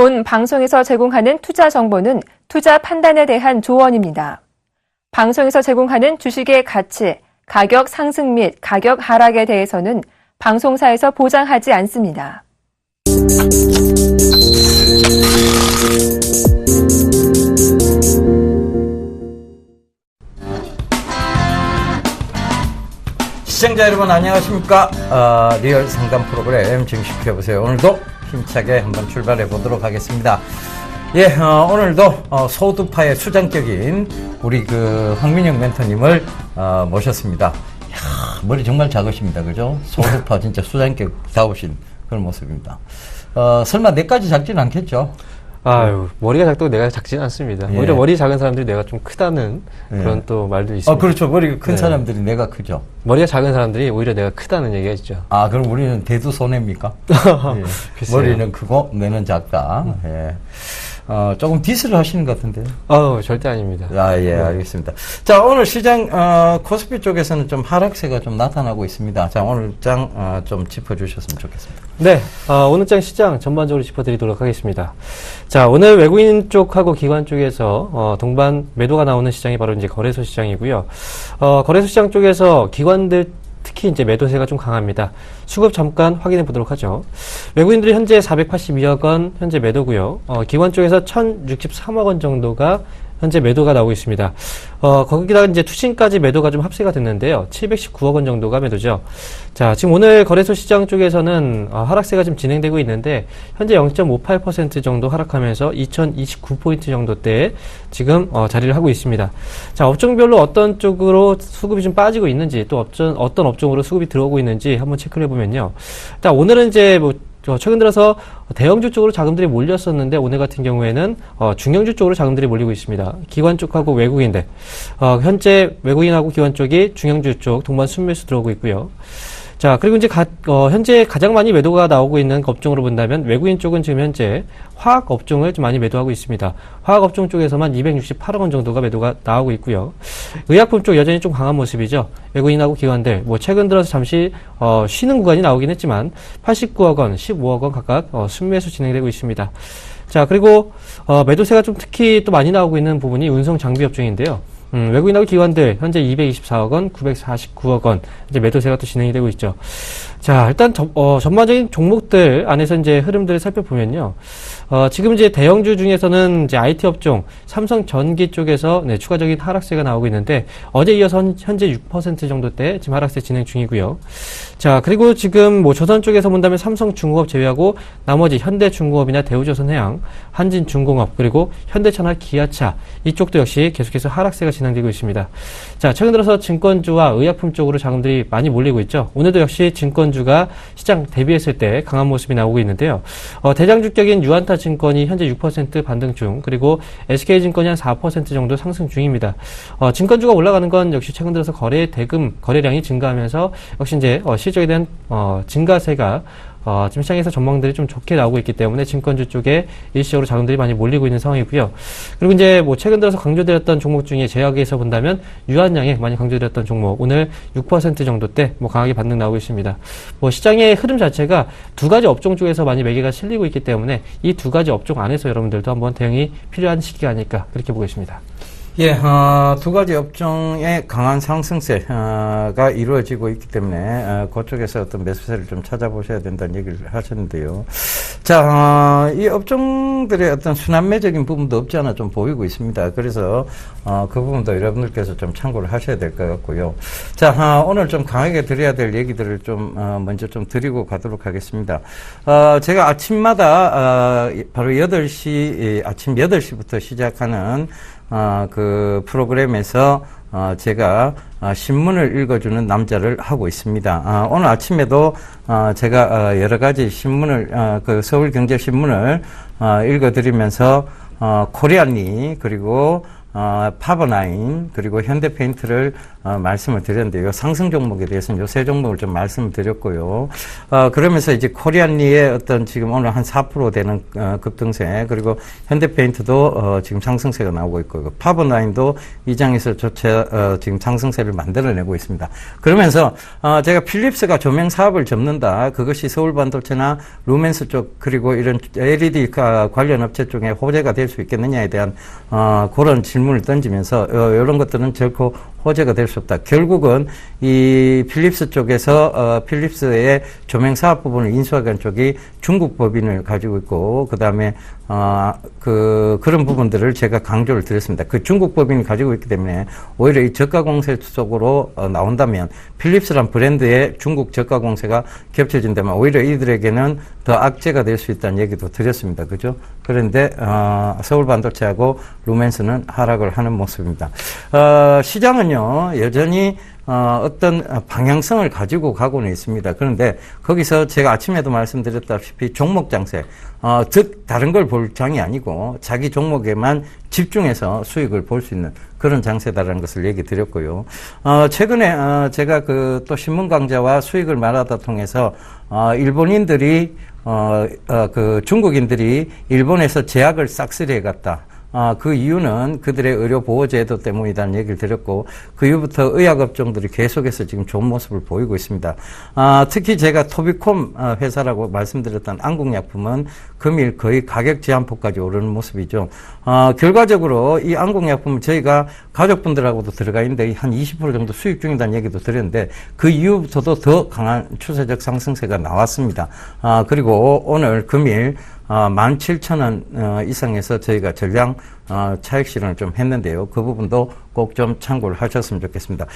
본 방송에서 제공하는 투자 정보는 투자 판단에 대한 조언입니다. 방송에서 제공하는 주식의 가치, 가격 상승 및 가격 하락에 대해서는 방송사에서 보장하지 않습니다. 시청자 여러분 안녕하십니까? 리얼 상담 프로그램 증식해보세요. 오늘도 힘차게 한번 출발해 보도록 하겠습니다. 예, 오늘도 소두파의 수장격인 우리 황민영 멘토님을 모셨습니다. 이야, 머리 정말 작으십니다. 그죠? 소두파 진짜 수장격다우신 그런 모습입니다. 설마 내까지 작지는 않겠죠? 아유, 머리가 작다고 내가 작지는 않습니다. 예. 오히려 머리 작은 사람들이 내가 좀 크다는 그런 또 말도 있습니다. 그렇죠. 머리가 큰 네. 사람들이 내가 크죠. 머리가 작은 사람들이 오히려 내가 크다는 얘기가 있죠. 그럼 우리는 대두손해입니까? 예. 머리는 크고 뇌는 작다. 예. 조금 디스를 하시는 것 같은데요. 절대 아닙니다. 예, 알겠습니다. 자, 오늘 시장, 코스피 쪽에서는 좀 하락세가 좀 나타나고 있습니다. 자, 오늘 장, 좀 짚어주셨으면 좋겠습니다. 네, 오늘 장 시장 전반적으로 짚어드리도록 하겠습니다. 자, 오늘 외국인 쪽하고 기관 쪽에서, 동반 매도가 나오는 시장이 바로 이제 거래소 시장이고요. 거래소 시장 쪽에서 기관들 특히 이제 매도세가 좀 강합니다. 수급 잠깐 확인해 보도록 하죠. 외국인들이 현재 482억 원 현재 매도고요. 기관 쪽에서 1063억 원 정도가 현재 매도가 나오고 있습니다. 거기다가 이제 투신까지 매도가 좀 합세가 됐는데요. 719억 원 정도가 매도죠. 자, 지금 오늘 거래소 시장 쪽에서는 하락세가 지금 진행되고 있는데 현재 0.58% 정도 하락하면서 2029포인트 정도대에 지금 자리를 하고 있습니다. 자, 업종별로 어떤 쪽으로 수급이 좀 빠지고 있는지 또 어떤 업종으로 수급이 들어오고 있는지 한번 체크를 해보면요. 일단 오늘은 이제 최근 들어서 대형주 쪽으로 자금들이 몰렸었는데 오늘 같은 경우에는 중형주 쪽으로 자금들이 몰리고 있습니다. 기관 쪽하고 외국인들 현재 외국인하고 기관 쪽이 중형주 쪽 동반 순매수 들어오고 있고요. 자, 그리고 이제 현재 가장 많이 매도가 나오고 있는 업종으로 본다면 외국인 쪽은 지금 현재 화학 업종을 좀 많이 매도하고 있습니다. 화학 업종 쪽에서만 268억 원 정도가 매도가 나오고 있고요. 의약품 쪽 여전히 좀 강한 모습이죠. 외국인하고 기관들 최근 들어서 잠시 쉬는 구간이 나오긴 했지만 89억 원, 15억 원 각각 순매수 진행되고 있습니다. 자, 그리고 매도세가 좀 특히 또 많이 나오고 있는 부분이 운송 장비 업종인데요. 외국인하고 기관들 현재 224억 원, 949억 원 이제 매도세가 또 진행이 되고 있죠. 자, 일단 전반적인 종목들 안에서 이제 흐름들을 살펴보면요. 지금 이제 대형주 중에서는 이제 IT 업종, 삼성전기 쪽에서 추가적인 하락세가 나오고 있는데 어제 이어서 현재 6% 정도대 지금 하락세 진행 중이고요. 자, 그리고 지금 조선 쪽에서 본다면 삼성중공업 제외하고 나머지 현대중공업이나 대우조선해양, 한진중공업 그리고 현대차나 기아차 이쪽도 역시 계속해서 하락세가 진행되고 있습니다. 자, 최근 들어서 증권주와 의약품 쪽으로 자금들이 많이 몰리고 있죠. 오늘도 역시 증권주가 시장 대비했을 때 강한 모습이 나오고 있는데요. 대장주격인 유안타 증권이 현재 6% 반등 중, 그리고 SK증권이 한 4% 정도 상승 중입니다. 증권주가 올라가는 건 역시 최근 들어서 거래량이 증가하면서 역시 이제 실적에 대한 증가세가 지금 시장에서 전망들이 좀 좋게 나오고 있기 때문에 증권주 쪽에 일시적으로 자금들이 많이 몰리고 있는 상황이고요. 그리고 이제 최근 들어서 강조드렸던 종목 중에 제약에서 본다면 유한양액 많이 강조드렸던 종목 오늘 6% 정도대 강하게 반등 나오고 있습니다. 시장의 흐름 자체가 두 가지 업종 쪽에서 많이 매개가 실리고 있기 때문에 이 두 가지 업종 안에서 여러분들도 한번 대응이 필요한 시기가 아닐까 그렇게 보고 있습니다. 예, 두 가지 업종의 강한 상승세가 이루어지고 있기 때문에 그쪽에서 어떤 매수세를 좀 찾아보셔야 된다는 얘기를 하셨는데요. 자, 이 업종들의 어떤 순환매적인 부분도 없지 않아 좀 보이고 있습니다. 그래서 그 부분도 여러분들께서 좀 참고를 하셔야 될 것 같고요. 자, 오늘 좀 강하게 드려야 될 얘기들을 좀 먼저 좀 드리고 가도록 하겠습니다. 제가 아침마다 바로 8시 아침 8시부터 시작하는 그 프로그램에서 제가 신문을 읽어주는 남자를 하고 있습니다. 오늘 아침에도 제가 여러 가지 신문을 그 서울경제신문을 읽어드리면서 코리안리 그리고 파버나인 그리고 현대페인트를 말씀을 드렸는데요. 상승 종목에 대해서는 요 세 종목을 좀 말씀을 드렸고요. 그러면서 이제 코리안리의 어떤 지금 오늘 한 4% 되는 급등세, 그리고 현대페인트도 지금 상승세가 나오고 있고, 파버나인도 이 장에서 지금 상승세를 만들어내고 있습니다. 그러면서 제가 필립스가 조명 사업을 접는다. 그것이 서울반도체나 루멘스 쪽, 그리고 이런 LED 관련 업체 쪽에 호재가 될 수 있겠느냐에 대한 그런 질문을 던지면서 이런 것들은 결코 호재가 될 수 없다. 결국은 이 필립스 쪽에서 필립스의 조명 사업 부분을 인수하는 쪽이 중국 법인을 가지고 있고, 그 다음에 그런 부분들을 제가 강조를 드렸습니다. 그 중국 법인이 가지고 있기 때문에 오히려 이 저가 공세 쪽으로 나온다면, 필립스란 브랜드의 중국 저가 공세가 겹쳐진다면 오히려 이들에게는 더 악재가 될 수 있다는 얘기도 드렸습니다. 그죠? 그런데 서울 반도체하고 루멘스는 하락을 하는 모습입니다. 시장은요, 여전히 어떤 방향성을 가지고 가고는 있습니다. 그런데 거기서 제가 아침에도 말씀드렸다시피 종목 장세, 즉 다른 걸 볼 장이 아니고 자기 종목에만 집중해서 수익을 볼 수 있는 그런 장세다라는 것을 얘기 드렸고요. 최근에 제가 또 신문 강좌와 수익을 말하다 통해서 일본인들이 중국인들이 일본에서 제약을 싹쓸이해 갔다. 그 이유는 그들의 의료보호제도 때문이라는 얘기를 드렸고, 그 이후부터 의약업종들이 계속해서 지금 좋은 모습을 보이고 있습니다. 특히 제가 토비콤 회사라고 말씀드렸던 안국약품은 금일 거의 가격 제한폭까지 오르는 모습이죠. 결과적으로 이 안국약품은 저희가 가족분들하고도 들어가 있는데 한 20% 정도 수익 중이라는 얘기도 드렸는데, 그 이후부터도 더 강한 추세적 상승세가 나왔습니다. 그리고 오늘 금일 17,000원 이상에서 저희가 전량 차익 실현을 좀 했는데요. 그 부분도 꼭 좀 참고를 하셨으면 좋겠습니다.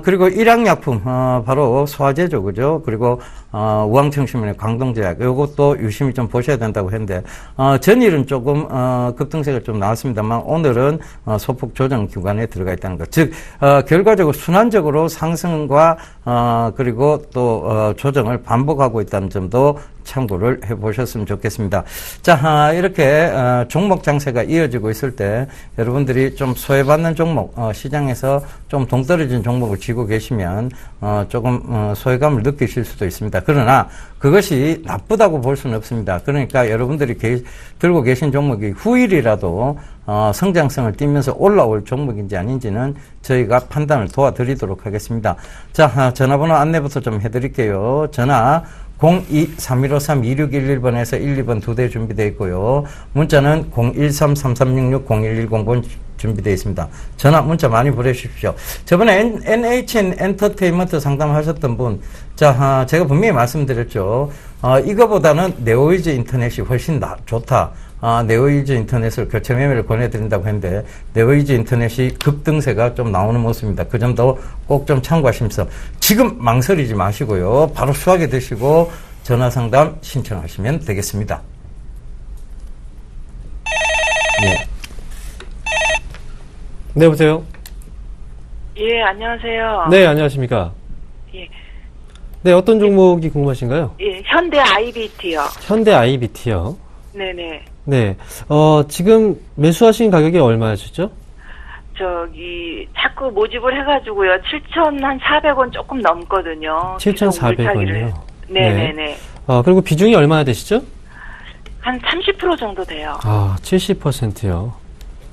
그리고 일양약품, 바로 소화제죠. 그죠? 그리고 우황청심의 광동제약, 이것도 유심히 좀 보셔야 된다고 했는데, 전일은 조금 급등세가 좀 나왔습니다만, 오늘은 소폭 조정 기간에 들어가 있다는 것. 즉, 결과적으로 순환적으로 상승과 그리고 또 조정을 반복하고 있다는 점도 참고를 해보셨으면 좋겠습니다. 자, 이렇게 종목 장세가 이어지고 있을 때 여러분들이 좀 소외받는 종목, 시장에서 좀 동떨어진 종목을 쥐고 계시면 조금 소외감을 느끼실 수도 있습니다. 그러나 그것이 나쁘다고 볼 수는 없습니다. 그러니까 여러분들이 들고 계신 종목이 후일이라도 성장성을 띠면서 올라올 종목인지 아닌지는 저희가 판단을 도와드리도록 하겠습니다. 자, 전화번호 안내부터 좀 해드릴게요. 전화 02-3153-2611번에서 1, 2번 2대 준비되어 있고요. 문자는 013-3366-0110번 준비되어 있습니다. 전화, 문자 많이 보내주십시오. 저번에 NHN 엔터테인먼트 상담하셨던 분, 자, 제가 분명히 말씀드렸죠. 이거보다는 네오이즈 인터넷이 훨씬 좋다. 네오이즈 인터넷을 교체 매매를 권해드린다고 했는데, 네오이즈 인터넷이 급등세가 좀 나오는 모습입니다. 그 점도 꼭 좀 참고하시면서 지금 망설이지 마시고요. 바로 수하게 되시고 전화 상담 신청하시면 되겠습니다. 네. 네, 여보세요? 예, 안녕하세요. 네, 안녕하십니까? 예. 네, 어떤 종목이 궁금하신가요? 예, 현대 IBT요. 현대 IBT요. 네네. 네. 지금 매수하신 가격이 얼마였죠? 자꾸 모집을 해가지고요. 7,400원 조금 넘거든요. 7,400원이요? 네네네. 네. 그리고 비중이 얼마나 되시죠? 한 30% 정도 돼요. 70%요.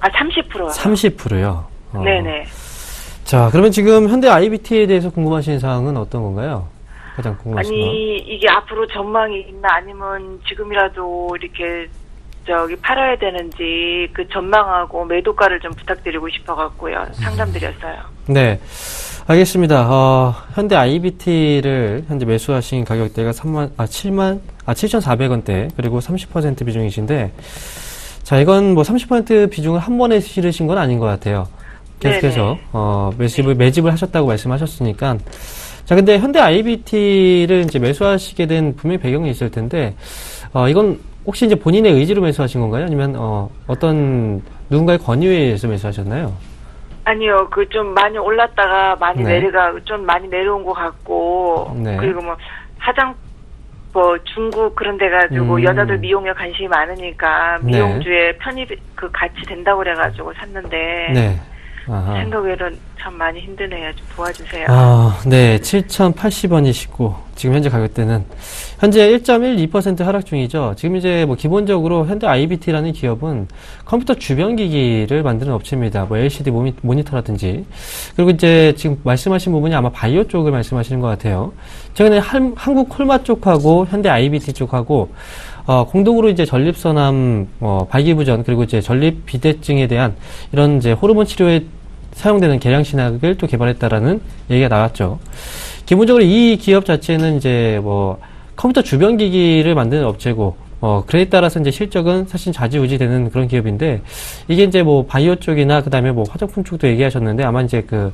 30%요. 30%요? 네네. 자, 그러면 지금 현대 IBT에 대해서 궁금하신 사항은 어떤 건가요? 가장 궁금하신 거. 아니, 이게 앞으로 전망이 있나 아니면 지금이라도 이렇게 팔아야 되는지 그 전망하고 매도가를 좀 부탁드리고 싶어갖고요. 상담드렸어요. 네. 알겠습니다. 현대 IBT를 현재 매수하신 가격대가 7,400원대, 그리고 30% 비중이신데, 자, 이건 뭐 30% 비중을 한 번에 실으신 건 아닌 것 같아요. 계속해서, 매집을 하셨다고 말씀하셨으니까. 자, 근데 현대 IBT를 이제 매수하시게 된 분명히 배경이 있을 텐데, 이건 혹시 이제 본인의 의지로 매수하신 건가요? 아니면, 누군가의 권유에 의해서 매수하셨나요? 아니요, 좀 많이 올랐다가 많이 좀 많이 내려온 것 같고, 네. 그리고 중국 그런 데 가지고 여자들 미용에 관심이 많으니까 미용주에 편입 같이 된다고 그래가지고 샀는데, 네. 아하. 생각외로는 참 많이 힘드네요. 좀 도와주세요. 네. 7,080원이시고, 지금 현재 가격대는, 현재 1.12% 하락 중이죠. 지금 이제 뭐 기본적으로 현대 IBT라는 기업은 컴퓨터 주변 기기를 만드는 업체입니다. 뭐 LCD 모니터라든지. 그리고 이제 지금 말씀하신 부분이 아마 바이오 쪽을 말씀하시는 것 같아요. 최근에 한국 콜마 쪽하고 현대 IBT 쪽하고, 공동으로 이제 전립선암, 발기부전, 그리고 이제 전립 비대증에 대한 이런 이제 호르몬 치료에 사용되는 계량신약을 또 개발했다라는 얘기가 나왔죠. 기본적으로 이 기업 자체는 이제 뭐 컴퓨터 주변 기기를 만드는 업체고, 그에 따라서 이제 실적은 사실 좌지우지 되는 그런 기업인데, 이게 이제 뭐 바이오 쪽이나 그 다음에 뭐 화장품 쪽도 얘기하셨는데, 아마 이제 그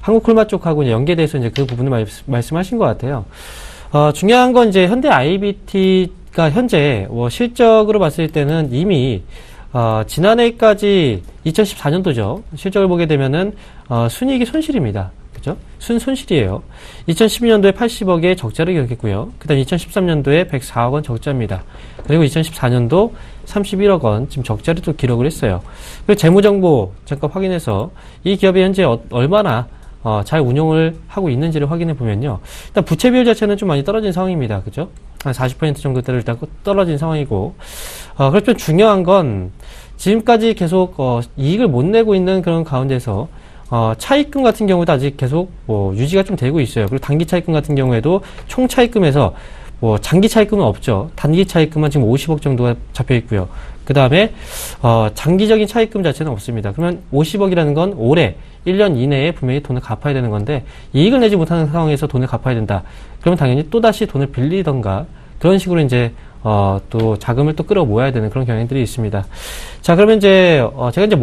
한국 콜마 쪽하고 이제 연계돼서 이제 그 부분을 말씀하신 것 같아요. 중요한 건 이제 현대 IBT가 현재 뭐 실적으로 봤을 때는 이미 지난해까지 2014년도죠. 실적을 보게 되면은 순이익이 손실입니다. 그죠? 손실이에요. 2012년도에 80억의 적자를 기록했고요. 그 다음 2013년도에 104억 원 적자입니다. 그리고 2014년도 31억 원 지금 적자를 또 기록을 했어요. 그리고 재무정보 잠깐 확인해서 이 기업이 현재 얼마나 잘 운용을 하고 있는지를 확인해 보면요. 일단 부채 비율 자체는 좀 많이 떨어진 상황입니다. 그죠? 한 40% 정도대로 일단 떨어진 상황이고, 그렇지만 중요한 건 지금까지 계속 이익을 못 내고 있는 그런 가운데서 차입금 같은 경우도 아직 계속 유지가 좀 되고 있어요. 그리고 단기 차입금 같은 경우에도 총 차입금에서 장기 차입금은 없죠. 단기 차입금은 지금 50억 정도가 잡혀 있고요. 그 다음에 장기적인 차입금 자체는 없습니다. 그러면 50억이라는 건 올해 1년 이내에 분명히 돈을 갚아야 되는 건데, 이익을 내지 못하는 상황에서 돈을 갚아야 된다. 그러면 당연히 또다시 돈을 빌리던가 그런 식으로 이제 또 자금을 또 끌어 모아야 되는 그런 경향들이 있습니다. 자, 그러면 이제 제가 이제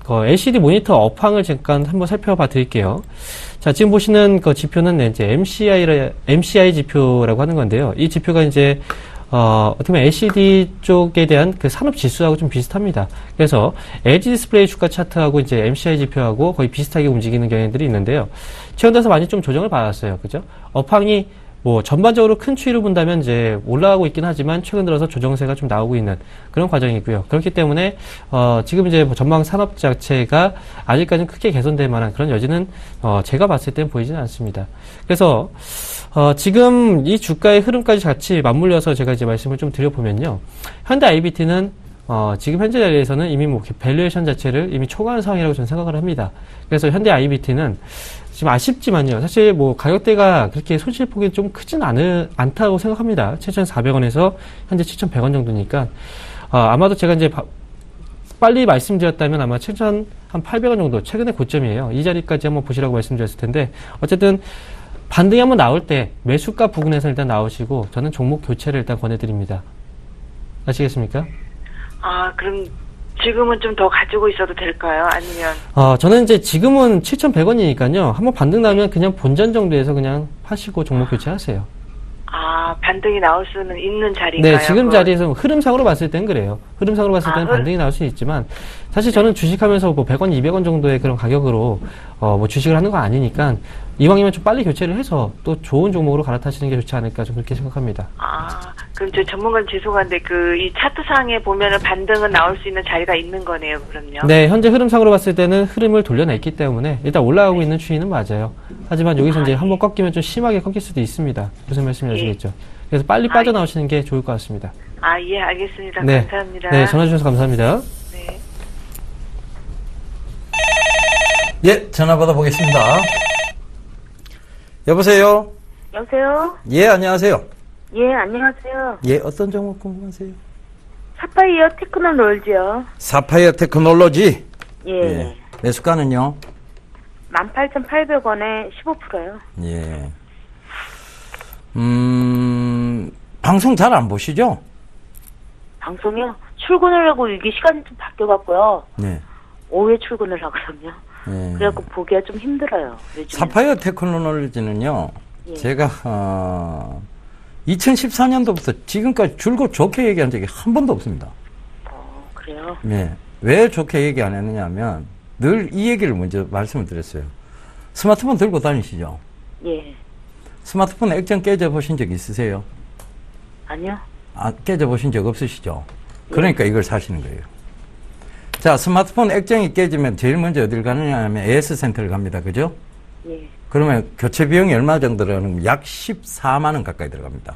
LCD 모니터 업황을 잠깐 한번 살펴봐 드릴게요. 자, 지금 보시는 그 지표는 이제 MCI 지표라고 하는 건데요. 이 지표가 이제 어떻게 보면 LCD 쪽에 대한 그 산업 지수하고 좀 비슷합니다. 그래서 LG 디스플레이 주가 차트하고 이제 MCI 지표하고 거의 비슷하게 움직이는 경향들이 있는데요. 최근 들어서 많이 좀 조정을 받았어요. 그죠? 업황이 뭐 전반적으로 큰 추이를 본다면 이제 올라가고 있긴 하지만 최근 들어서 조정세가 좀 나오고 있는 그런 과정이고요. 그렇기 때문에 지금 이제 전망 산업 자체가 아직까지는 크게 개선될 만한 그런 여지는 제가 봤을 땐 보이지는 않습니다. 그래서 지금 이 주가의 흐름까지 같이 맞물려서 제가 이제 말씀을 좀 드려보면요. 현대 IBT는 지금 현재 자리에서는 이미 뭐 밸류에이션 자체를 이미 초과한 상황이라고 저는 생각을 합니다. 그래서 현대 IBT는 지금 아쉽지만요. 사실 뭐 가격대가 그렇게 손실폭이 좀 크진 않다고 생각합니다. 7,400원에서 현재 7,100원 정도니까 아마도 제가 이제 빨리 말씀드렸다면 아마 7,800원 정도 최근의 고점이에요. 이 자리까지 한번 보시라고 말씀드렸을 텐데, 어쨌든 반등이 한번 나올 때 매수가 부근에서 일단 나오시고 저는 종목 교체를 일단 권해드립니다. 아시겠습니까? 그럼 지금은 좀 더 가지고 있어도 될까요? 아니면? 저는 이제 지금은 7,100원이니까요. 한번 반등 나면 그냥 본전 정도에서 그냥 파시고 종목 교체하세요. 반등이 나올 수는 있는 자리인가요? 네, 지금 자리에서 흐름상으로 봤을 땐 그래요. 흐름상으로 봤을 때는 반등이 나올 수 있지만, 사실 저는 주식하면서 뭐 100원, 200원 정도의 그런 가격으로 뭐 주식을 하는 거 아니니까 이왕이면 좀 빨리 교체를 해서 또 좋은 종목으로 갈아타시는 게 좋지 않을까 좀 그렇게 생각합니다. 그럼 저 전문가는 죄송한데 이 차트상에 보면은 반등은 나올 수 있는 자리가 있는 거네요, 그럼요? 네, 현재 흐름상으로 봤을 때는 흐름을 돌려냈기 때문에 일단 올라가고 있는 추이는 맞아요. 하지만 여기서 이제 한번 꺾이면 좀 심하게 꺾일 수도 있습니다. 무슨 말씀인지 아시겠죠? 그래서 빨리 빠져나오시는 게 좋을 것 같습니다. 예, 알겠습니다. 네. 감사합니다. 네, 전화 주셔서 감사합니다. 네. 예, 전화 받아보겠습니다. 여보세요? 여보세요? 예, 안녕하세요. 예, 안녕하세요. 예, 어떤 종목 궁금하세요? 사파이어 테크놀로지요. 사파이어 테크놀로지? 예. 매수가는요? 18,800원에 15%요. 예. 방송 잘 안 보시죠? 방송이요? 출근을 하고 이게 시간이 좀 바뀌어갖고요. 네. 오후에 출근을 하거든요. 예. 그래갖고 보기가 좀 힘들어요. 요즘에. 사파이어 테크놀로지는요, 예. 제가, 2014년도부터 지금까지 줄곧 좋게 얘기한 적이 한 번도 없습니다. 그래요? 네. 왜 좋게 얘기 안 했느냐 하면, 늘 이 얘기를 먼저 말씀을 드렸어요. 스마트폰 들고 다니시죠? 예. 스마트폰 액정 깨져보신 적 있으세요? 아니요. 깨져보신 적 없으시죠? 그러니까 이걸 사시는 거예요. 자, 스마트폰 액정이 깨지면 제일 먼저 어딜 가느냐 하면 AS 센터를 갑니다. 그죠? 예. 그러면 교체 비용이 얼마 정도 들어가는 약 14만 원 가까이 들어갑니다.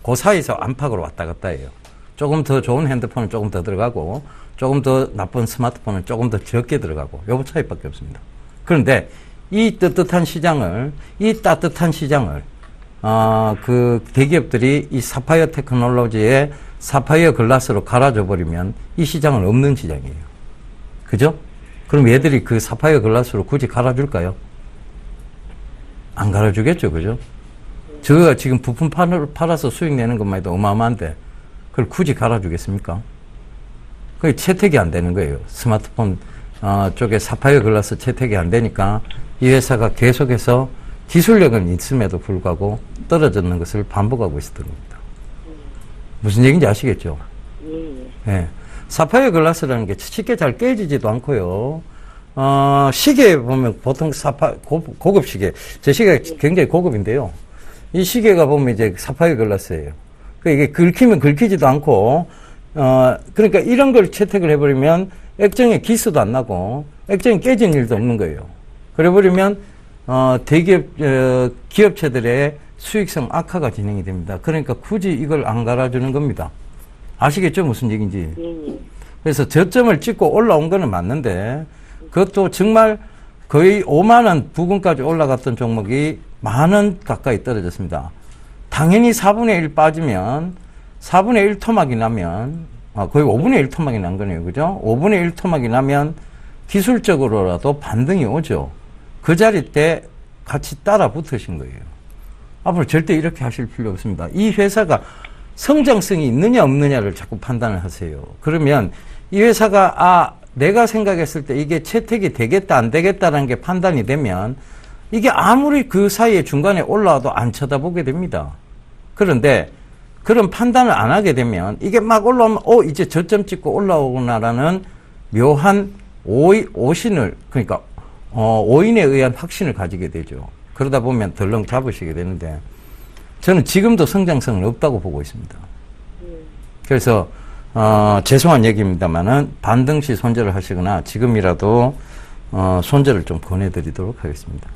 그 사이에서 안팎으로 왔다 갔다 해요. 조금 더 좋은 핸드폰은 조금 더 들어가고 조금 더 나쁜 스마트폰은 조금 더 적게 들어가고 요거 차이밖에 없습니다. 그런데 이 따뜻한 시장을 그 대기업들이 이 사파이어 테크놀로지에 사파이어 글라스로 갈아줘 버리면 이 시장은 없는 시장이에요. 그죠? 그럼 얘들이 그 사파이어 글라스로 굳이 갈아줄까요? 안 갈아주겠죠. 그죠? 저가 지금 부품 팔아서 수익 내는 것만 해도 어마어마한데 그걸 굳이 갈아주겠습니까? 그게 채택이 안 되는 거예요. 스마트폰 쪽에 사파이어 글라스 채택이 안 되니까 이 회사가 계속해서 기술력은 있음에도 불구하고 떨어지는 것을 반복하고 있었던 겁니다. 무슨 얘기인지 아시겠죠? 예. 사파이어 글라스라는 게 쉽게 잘 깨지지도 않고요. 시계 보면 보통 고급 시계. 제 시계가 굉장히 고급인데요. 이 시계가 보면 이제 사파이어 글라스예요. 이게 긁히면 긁히지도 않고, 그러니까 이런 걸 채택을 해버리면 액정에 기스도 안 나고 액정이 깨진 일도 없는 거예요. 그래버리면, 대기업, 기업체들의 수익성 악화가 진행이 됩니다. 그러니까 굳이 이걸 안 갈아주는 겁니다. 아시겠죠? 무슨 얘기인지. 그래서 저점을 찍고 올라온 거는 맞는데, 그것도 정말 거의 5만원 부근까지 올라갔던 종목이 10,000원 가까이 떨어졌습니다. 당연히 4분의 1 빠지면, 4분의 1 토막이 나면, 거의 5분의 1 토막이 난 거네요. 그죠? 5분의 1 토막이 나면 기술적으로라도 반등이 오죠. 그 자리 때 같이 따라 붙으신 거예요. 앞으로 절대 이렇게 하실 필요 없습니다. 이 회사가 성장성이 있느냐 없느냐를 자꾸 판단을 하세요. 그러면 이 회사가 내가 생각했을 때 이게 채택이 되겠다 안 되겠다라는 게 판단이 되면 이게 아무리 그 사이에 중간에 올라와도 안 쳐다보게 됩니다. 그런데 그런 판단을 안 하게 되면 이게 막 올라오면 이제 저점 찍고 올라오구나라는 묘한 오신을 그러니까 오인에 의한 확신을 가지게 되죠. 그러다 보면 덜렁 잡으시게 되는데 저는 지금도 성장성은 없다고 보고 있습니다. 그래서 죄송한 얘기입니다만은 반등 시 손절을 하시거나 지금이라도 손절을 좀 권해드리도록 하겠습니다.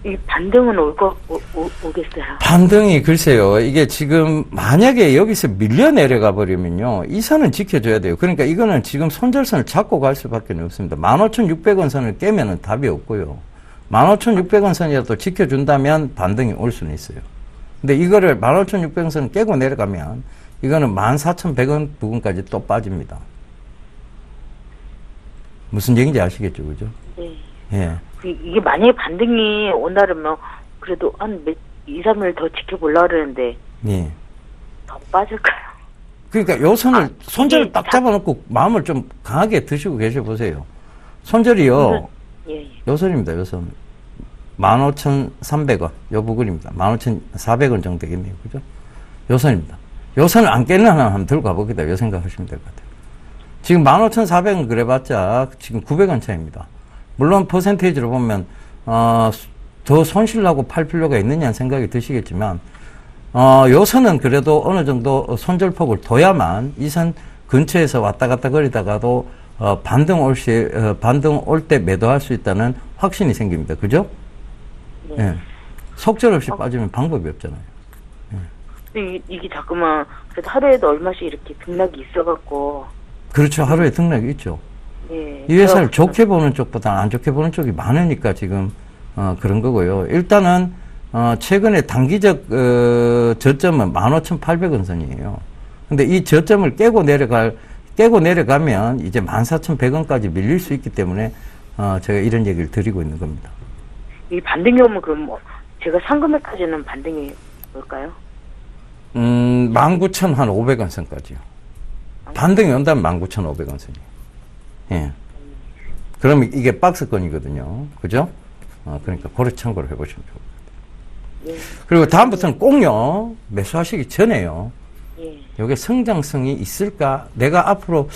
이 반등은 오겠어요? 반등이 글쎄요. 이게 지금 만약에 여기서 밀려 내려가 버리면요. 이 선은 지켜줘야 돼요. 그러니까 이거는 지금 손절선을 잡고 갈 수밖에 없습니다. 15,600원 선을 깨면은 답이 없고요. 15,600원 선이라도 지켜준다면 반등이 올 수는 있어요. 근데 이거를 15,600원 선을 깨고 내려가면 이거는 14,100원 부근까지 또 빠집니다. 무슨 얘기인지 아시겠죠? 그죠? 네. 예. 이게 만약에 반등이 온다면 그래도 한 2, 3일 더 지켜보려고 그러는데 예. 더 빠질까요? 그러니까 요 선을 손절을 딱 잡아놓고 마음을 좀 강하게 드시고 계셔보세요. 손절이요. 예. 요 선입니다. 요 선. 15,300원. 요 부근입니다. 15,400원 정도 되겠네요. 그죠? 요 선입니다. 요 선을 안 깨는 하나 한번 들고 가보겠다. 요 생각하시면 될 것 같아요. 지금 15,400원 그래봤자 지금 900원 차이입니다. 물론 퍼센테이지로 보면 더 손실나고 팔 필요가 있느냐는 생각이 드시겠지만 요 선은 그래도 어느 정도 손절폭을 둬야만 이 선 근처에서 왔다 갔다 거리다가도 반등 올 때 매도할 수 있다는 확신이 생깁니다. 그죠? 네. 예. 속절없이 빠지면 방법이 없잖아요. 근데 이게 자꾸만 그래도 하루에도 얼마씩 이렇게 등락이 있어갖고. 그렇죠. 하루에 등락이 있죠. 예. 이 회사를 좋게 보는 쪽보다 안 좋게 보는 쪽이 많으니까 지금 그런 거고요. 일단은 최근에 단기적 저점은 15,800원 선이에요. 근데 이 저점을 깨고 내려가면 이제 14,100원까지 밀릴 수 있기 때문에 제가 이런 얘기를 드리고 있는 겁니다. 이 반등이 오면 그럼 뭐 제가 상금에까지는 반등이 올까요? 19,500원 선까지요. 반등이 온다면 19,500원 선이에요. 예. 그러면 이게 박스권이거든요. 그죠? 그러니까 고려 참고를 해보시면 좋을 것 같아요. 예. 그리고 다음부터는 꼭요, 매수하시기 전에요. 예. 이게 성장성이 있을까? 내가 앞으로,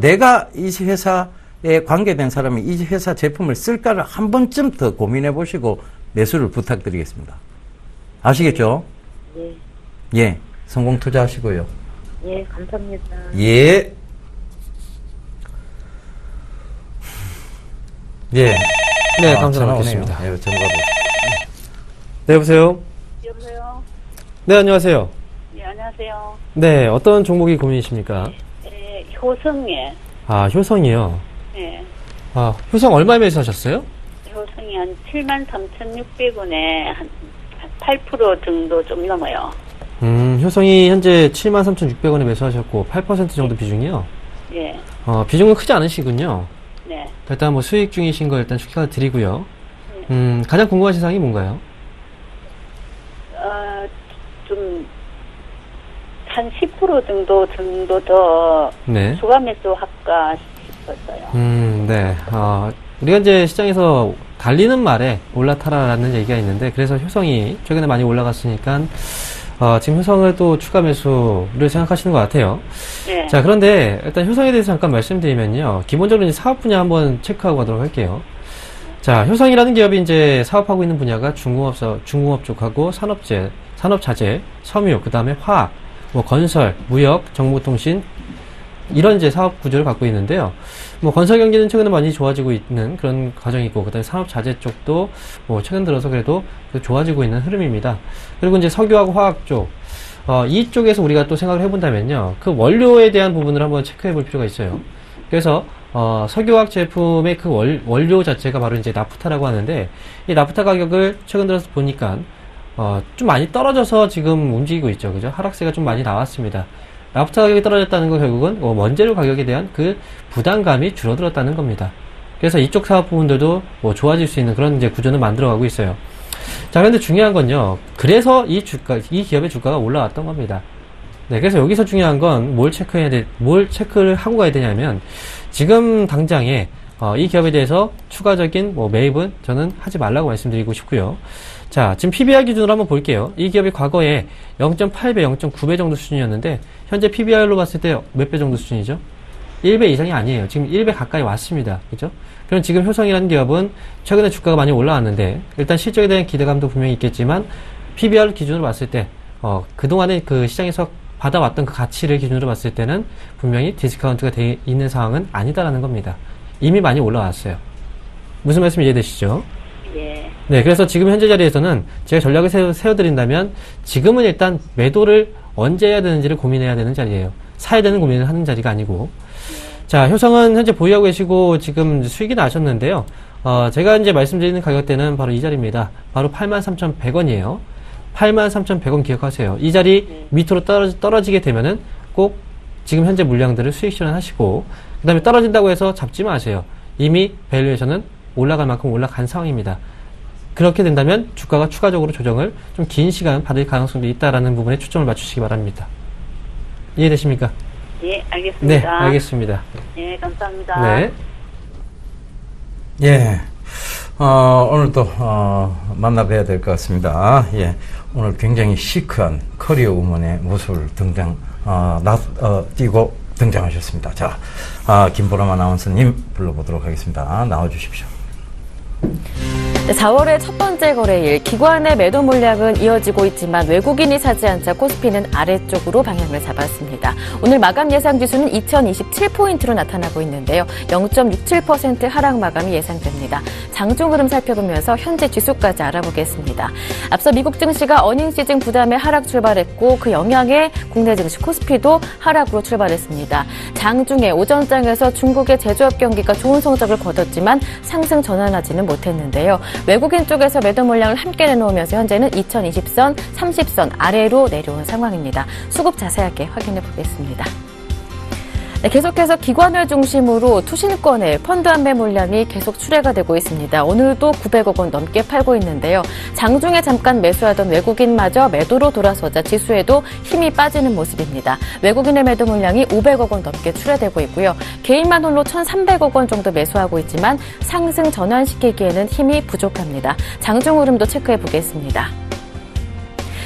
내가 이 회사에 관계된 사람이 이 회사 제품을 쓸까를 한 번쯤 더 고민해 보시고 매수를 부탁드리겠습니다. 아시겠죠? 예. 예. 성공 투자하시고요. 예, 감사합니다. 예. 예. 네, 감사 전화 나누겠습니다. 오네요. 예, 전화 받으세요. 네, 여보세요? 여보세요? 네, 안녕하세요. 네, 안녕하세요. 네, 어떤 종목이 고민이십니까? 네, 효성에, 아, 효성이요. 네, 아, 효성 얼마에 매수하셨어요? 효성이 한 73,600원에 한 8% 정도 좀 넘어요. 효성이 현재 73,600원에 매수하셨고, 8% 정도 비중이요? 예, 비중은 크지 않으시군요. 네. 일단 뭐 수익 중이신 거 일단 축하드리고요. 가장 궁금하신 사항이 뭔가요? 좀, 한 10% 정도 더 네. 추가 매수 할까 싶었어요. 네. 우리가 이제 시장에서 달리는 말에 올라타라라는 얘기가 있는데, 그래서 효성이 최근에 많이 올라갔으니까, 지금 효성을 또 추가 매수를 생각하시는 것 같아요. 네. 자, 그런데 일단 효성에 대해서 잠깐 말씀드리면요. 기본적으로 이제 사업 분야 한번 체크하고 가도록 할게요. 자, 효성이라는 기업이 이제 사업하고 있는 분야가 중공업 쪽하고 산업자재, 섬유, 그 다음에 화학, 뭐 건설, 무역, 정보통신, 이런 이제 사업 구조를 갖고 있는데요. 뭐 건설 경기는 최근에 많이 좋아지고 있는 그런 과정이고, 그다음에 산업자재 쪽도 뭐 최근 들어서 그래도 좋아지고 있는 흐름입니다. 그리고 이제 석유하고 화학 쪽, 이쪽에서 우리가 또 생각을 해본다면요, 그 원료에 대한 부분을 한번 체크해볼 필요가 있어요. 그래서 석유화학 제품의 그 원료 자체가 바로 이제 나프타라고 하는데, 이 나프타 가격을 최근 들어서 보니까 좀 많이 떨어져서 지금 움직이고 있죠, 그죠? 하락세가 좀 많이 나왔습니다. 나프타 가격이 떨어졌다는 건 결국은 원재료 가격에 대한 그 부담감이 줄어들었다는 겁니다. 그래서 이쪽 사업 부분들도 뭐 좋아질 수 있는 그런 이제 구조는 만들어가고 있어요. 자, 그런데 중요한 건요, 그래서 이 기업의 주가가 올라왔던 겁니다. 네, 그래서 여기서 중요한 건 뭘 체크를 하고 가야 되냐면, 지금 당장에 이 기업에 대해서 추가적인 뭐 매입은 저는 하지 말라고 말씀드리고 싶고요. 자, 지금 PBR 기준으로 한번 볼게요. 이 기업이 과거에 0.8배, 0.9배 정도 수준이었는데, 현재 PBR로 봤을 때 몇 배 정도 수준이죠? 1배 이상이 아니에요. 지금 1배 가까이 왔습니다. 그죠? 그럼 지금 효성이라는 기업은 최근에 주가가 많이 올라왔는데, 일단 실적에 대한 기대감도 분명히 있겠지만, PBR 기준으로 봤을 때, 그동안에 그 시장에서 받아왔던 그 가치를 기준으로 봤을 때는 분명히 디스카운트가 돼 있는 상황은 아니다라는 겁니다. 이미 많이 올라왔어요. 무슨 말씀 이해되시죠? 예, 네, 그래서 지금 현재 자리에서는 제가 전략을 세워드린다면, 지금은 일단 매도를 언제 해야 되는지를 고민해야 되는 자리예요. 사야 되는 고민을 하는 자리가 아니고. 자, 효성은 현재 보유하고 계시고 지금 수익이 나셨는데요. 제가 이제 말씀드리는 가격대는 바로 이 자리입니다. 바로 83,100원이에요. 83,100원 기억하세요. 이 자리 밑으로 떨어지게 되면은 꼭 지금 현재 물량들을 수익 실현하시고, 그 다음에 떨어진다고 해서 잡지 마세요. 이미 밸류에이션은 올라갈 만큼 올라간 상황입니다. 그렇게 된다면 주가가 추가적으로 조정을 좀 긴 시간 받을 가능성도 있다라는 부분에 초점을 맞추시기 바랍니다. 이해되십니까? 예, 알겠습니다. 네, 알겠습니다. 예, 감사합니다. 네. 예. 오늘도, 만나봐야 될 것 같습니다. 예. 오늘 굉장히 시크한 커리어 우먼의 모습을 띄고 등장하셨습니다. 자, 김보람 아나운서님 불러보도록 하겠습니다. 나와주십시오. 4월의 첫 번째 거래일, 기관의 매도 물량은 이어지고 있지만 외국인이 사지 않자 코스피는 아래쪽으로 방향을 잡았습니다. 오늘 마감 예상 지수는 2027포인트로 나타나고 있는데요. 0.67% 하락 마감이 예상됩니다. 장중 흐름 살펴보면서 현재 지수까지 알아보겠습니다. 앞서 미국 증시가 어닝 시즌 부담에 하락 출발했고, 그 영향에 국내 증시 코스피도 하락으로 출발했습니다. 장중에 오전장에서 중국의 제조업 경기가 좋은 성적을 거뒀지만 상승 전환하지는 못했는데요. 외국인 쪽에서 매도 물량을 함께 내놓으면서 현재는 2020선, 30선 아래로 내려온 상황입니다. 수급 자세하게 확인해 보겠습니다. 네, 계속해서 기관을 중심으로 투신권의 펀드 환매 물량이 계속 출회가 되고 있습니다. 오늘도 900억 원 넘게 팔고 있는데요. 장중에 잠깐 매수하던 외국인마저 매도로 돌아서자 지수에도 힘이 빠지는 모습입니다. 외국인의 매도 물량이 500억 원 넘게 출회되고 있고요. 개인만 홀로 1,300억 원 정도 매수하고 있지만 상승 전환시키기에는 힘이 부족합니다. 장중 흐름도 체크해 보겠습니다.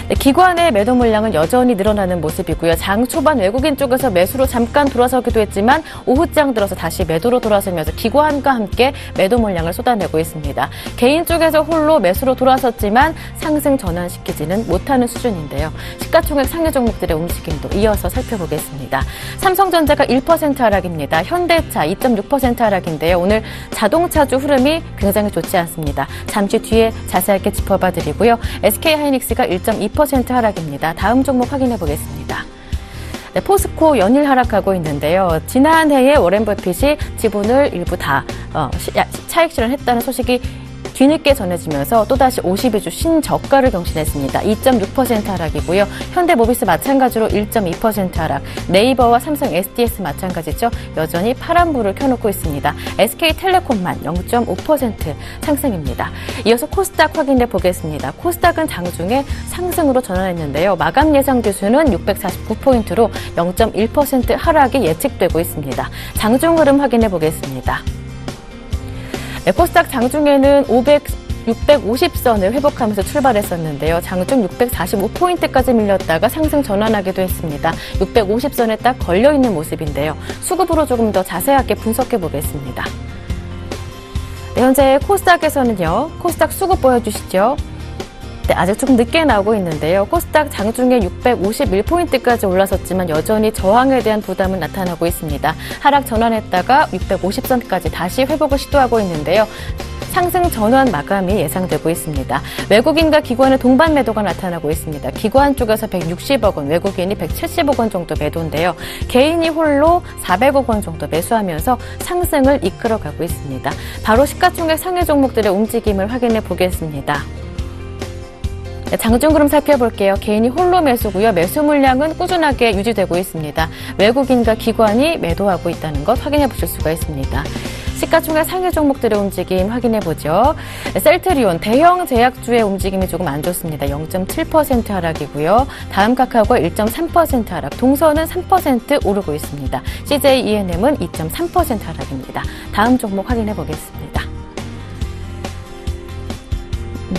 네, 기관의 매도 물량은 여전히 늘어나는 모습이고요. 장 초반 외국인 쪽에서 매수로 잠깐 돌아서기도 했지만 오후장 들어서 다시 매도로 돌아서면서 기관과 함께 매도 물량을 쏟아내고 있습니다. 개인 쪽에서 홀로 매수로 돌아섰지만 상승 전환시키지는 못하는 수준인데요. 시가총액 상위 종목들의 움직임도 이어서 살펴보겠습니다. 삼성전자가 1% 하락입니다. 현대차 2.6% 하락인데요. 오늘 자동차주 흐름이 굉장히 좋지 않습니다. 잠시 뒤에 자세하게 짚어봐드리고요. SK하이닉스가 1.2% 하락입니다. 다음 종목 확인해 보겠습니다. 네, 포스코 연일 하락하고 있는데요. 지난해에 워렌 버핏이 지분을 일부 다 차익 실현했다는 소식이 뒤늦게 전해지면서 또다시 52주 신저가를 경신했습니다. 2.6% 하락이고요. 현대모비스 마찬가지로 1.2% 하락, 네이버와 삼성 SDS 마찬가지죠. 여전히 파란불을 켜놓고 있습니다. SK텔레콤만 0.5% 상승입니다. 이어서 코스닥 확인해 보겠습니다. 코스닥은 장중에 상승으로 전환했는데요. 마감 예상 지수는 649포인트로 0.1% 하락이 예측되고 있습니다. 장중 흐름 확인해 보겠습니다. 네, 코스닥 장중에는 650선을 회복하면서 출발했었는데요. 장중 645포인트까지 밀렸다가 상승 전환하기도 했습니다. 650선에 딱 걸려있는 모습인데요. 수급으로 조금 더 자세하게 분석해 보겠습니다. 네, 현재 코스닥에서는요. 코스닥 수급 보여주시죠. 네, 아직 조금 늦게 나오고 있는데요. 코스닥 장중에 651포인트까지 올라섰지만 여전히 저항에 대한 부담은 나타나고 있습니다. 하락 전환했다가 650선까지 다시 회복을 시도하고 있는데요. 상승 전환 마감이 예상되고 있습니다. 외국인과 기관의 동반 매도가 나타나고 있습니다. 기관 쪽에서 160억 원, 외국인이 170억 원 정도 매도인데요. 개인이 홀로 400억 원 정도 매수하면서 상승을 이끌어가고 있습니다. 바로 시가총액 상위 종목들의 움직임을 확인해 보겠습니다. 장중 흐름 살펴볼게요. 개인이 홀로 매수고요. 매수 물량은 꾸준하게 유지되고 있습니다. 외국인과 기관이 매도하고 있다는 것 확인해 보실 수가 있습니다. 시가총액 상위 종목들의 움직임 확인해 보죠. 셀트리온 대형 제약주의 움직임이 조금 안 좋습니다. 0.7% 하락이고요. 다음 카카오가 1.3% 하락, 동서는 3% 오르고 있습니다. CJ ENM은 2.3% 하락입니다. 다음 종목 확인해 보겠습니다.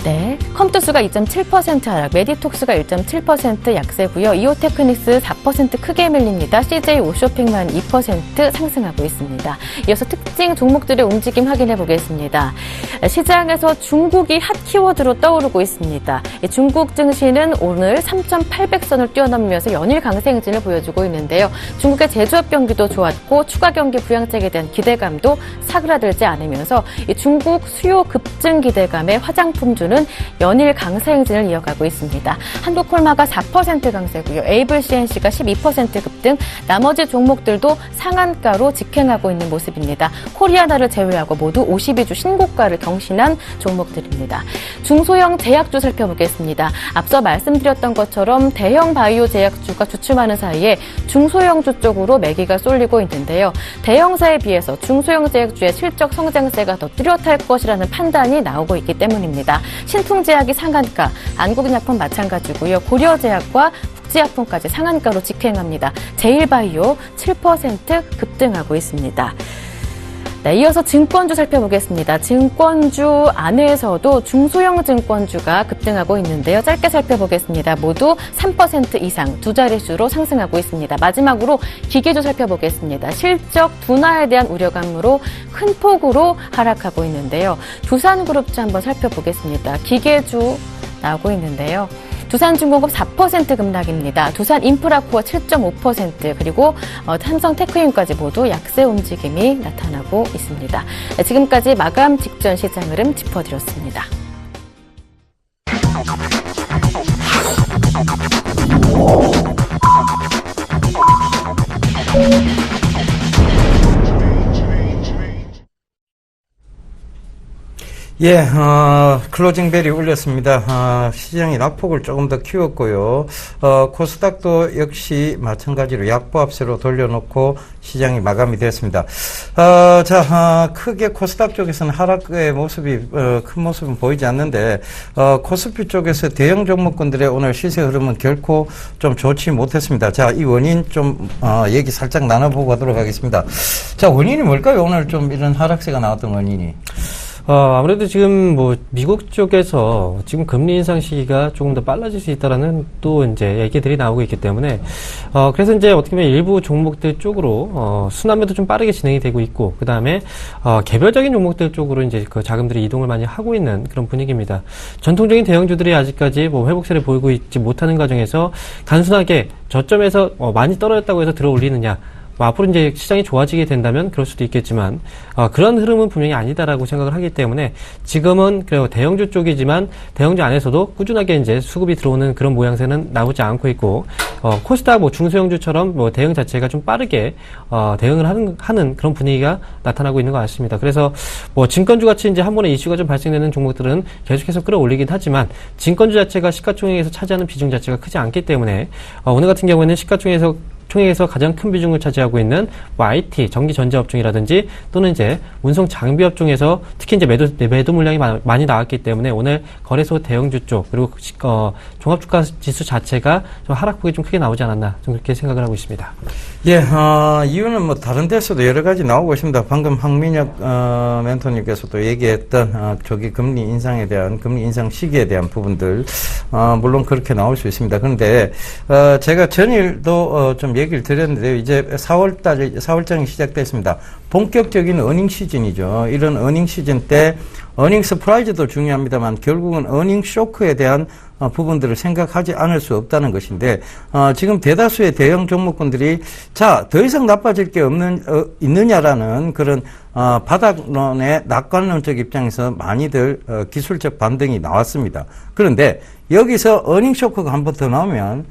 네, 컴투스가 2.7% 하락, 메디톡스가 1.7% 약세고요. 이오테크닉스 4% 크게 밀립니다. CJ 오쇼핑만 2% 상승하고 있습니다. 이어서 특징 종목들의 움직임 확인해 보겠습니다. 시장에서 중국이 핫 키워드로 떠오르고 있습니다. 중국 증시는 오늘 3,800선을 뛰어넘으면서 연일 강세 행진을 보여주고 있는데요. 중국의 제조업 경기도 좋았고 추가 경기 부양책에 대한 기대감도 사그라들지 않으면서 중국 수요 급증 기대감에 화장품주는 연일 강세 행진을 이어가고 있습니다. 한국콜마가 4% 강세고요. 에이블 CNC가 12% 급등, 나머지 종목들도 상한가로 직행하고 있는 모습입니다. 코리아나를 제외하고 모두 52주 신고가를 경신한 종목들입니다. 중소형 제약주 살펴보겠습니다. 앞서 말씀드렸던 것처럼 대형 바이오 제약주가 주춤하는 사이에 중소형주 쪽으로 매기가 쏠리고 있는데요. 대형사에 비해서 중소형 제약주의 실적 성장세가 더 뚜렷할 것이라는 판단이 나오고 있기 때문입니다. 신풍제약이 상한가, 안국약품 마찬가지고요. 고려제약과 국지약품까지 상한가로 직행합니다. 제일바이오 7% 급등하고 있습니다. 네, 이어서 증권주 살펴보겠습니다. 증권주 안에서도 중소형 증권주가 급등하고 있는데요. 짧게 살펴보겠습니다. 모두 3% 이상 두 자릿수로 상승하고 있습니다. 마지막으로 기계주 살펴보겠습니다. 실적 둔화에 대한 우려감으로 큰 폭으로 하락하고 있는데요. 두산그룹주 한번 살펴보겠습니다. 기계주 나오고 있는데요. 두산중공업 4% 급락입니다. 두산인프라코어 7.5% 그리고 삼성테크임까지 모두 약세 움직임이 나타나고 있습니다. 지금까지 마감 직전 시장 흐름 짚어드렸습니다. 예, 클로징 벨이 울렸습니다. 시장이 낙폭을 조금 더 키웠고요. 코스닥도 역시 마찬가지로 약보합세로 돌려놓고 시장이 마감이 됐습니다. 크게 코스닥 쪽에서는 하락의 모습이, 큰 모습은 보이지 않는데, 코스피 쪽에서 대형 종목군들의 오늘 시세 흐름은 결코 좀 좋지 못했습니다. 자, 이 원인 좀, 얘기 살짝 나눠보고 가도록 하겠습니다. 자, 원인이 뭘까요? 오늘 좀 이런 하락세가 나왔던 원인이. 아무래도 지금 뭐 미국 쪽에서 지금 금리 인상 시기가 조금 더 빨라질 수 있다라는 또 이제 얘기들이 나오고 있기 때문에 그래서 이제 어떻게 보면 일부 종목들 쪽으로 순환매도 좀 빠르게 진행이 되고 있고 그 다음에 개별적인 종목들 쪽으로 이제 그 자금들이 이동을 많이 하고 있는 그런 분위기입니다. 전통적인 대형주들이 아직까지 뭐 회복세를 보이고 있지 못하는 과정에서 단순하게 저점에서 많이 떨어졌다고 해서 들어 올리느냐. 뭐 앞으로 이제 시장이 좋아지게 된다면 그럴 수도 있겠지만 그런 흐름은 분명히 아니다라고 생각을 하기 때문에 지금은 그래요 대형주 쪽이지만 대형주 안에서도 꾸준하게 이제 수급이 들어오는 그런 모양새는 나오지 않고 있고 코스닥 뭐 중소형주처럼 뭐 대응 자체가 좀 빠르게 대응을 하는 그런 분위기가 나타나고 있는 것 같습니다. 그래서 뭐 진건주 같이 이제 한 번에 이슈가 좀 발생되는 종목들은 계속해서 끌어올리긴 하지만 진건주 자체가 시가총액에서 차지하는 비중 자체가 크지 않기 때문에 오늘 같은 경우에는 총액에서 가장 큰 비중을 차지하고 있는 뭐 IT, 전기 전자 업종이라든지 또는 이제 운송 장비 업종에서 특히 이제 매도 물량이 많이 나왔기 때문에 오늘 거래소 대형주 쪽 그리고 종합주가 지수 자체가 좀 하락폭이 좀 크게 나오지 않았나 좀 그렇게 생각을 하고 있습니다. 예, 이유는 뭐 다른 데서도 여러 가지 나오고 있습니다. 방금 황민혁 멘토님께서도 얘기했던 조기 금리 인상에 대한 금리 인상 시기에 대한 부분들 물론 그렇게 나올 수 있습니다. 그런데 제가 전일도 좀 얘기를 드렸는데요. 이제 4월장이 시작됐습니다. 본격적인 어닝 시즌이죠. 이런 어닝 시즌 때 어닝 서프라이즈도 중요합니다만 결국은 어닝 쇼크에 대한 부분들을 생각하지 않을 수 없다는 것인데 지금 대다수의 대형 종목군들이 자, 더 이상 나빠질 게 있느냐라는 그런 바닥론의 낙관론적 입장에서 많이들 기술적 반등이 나왔습니다. 그런데 여기서 어닝 쇼크가 한 번 더 나오면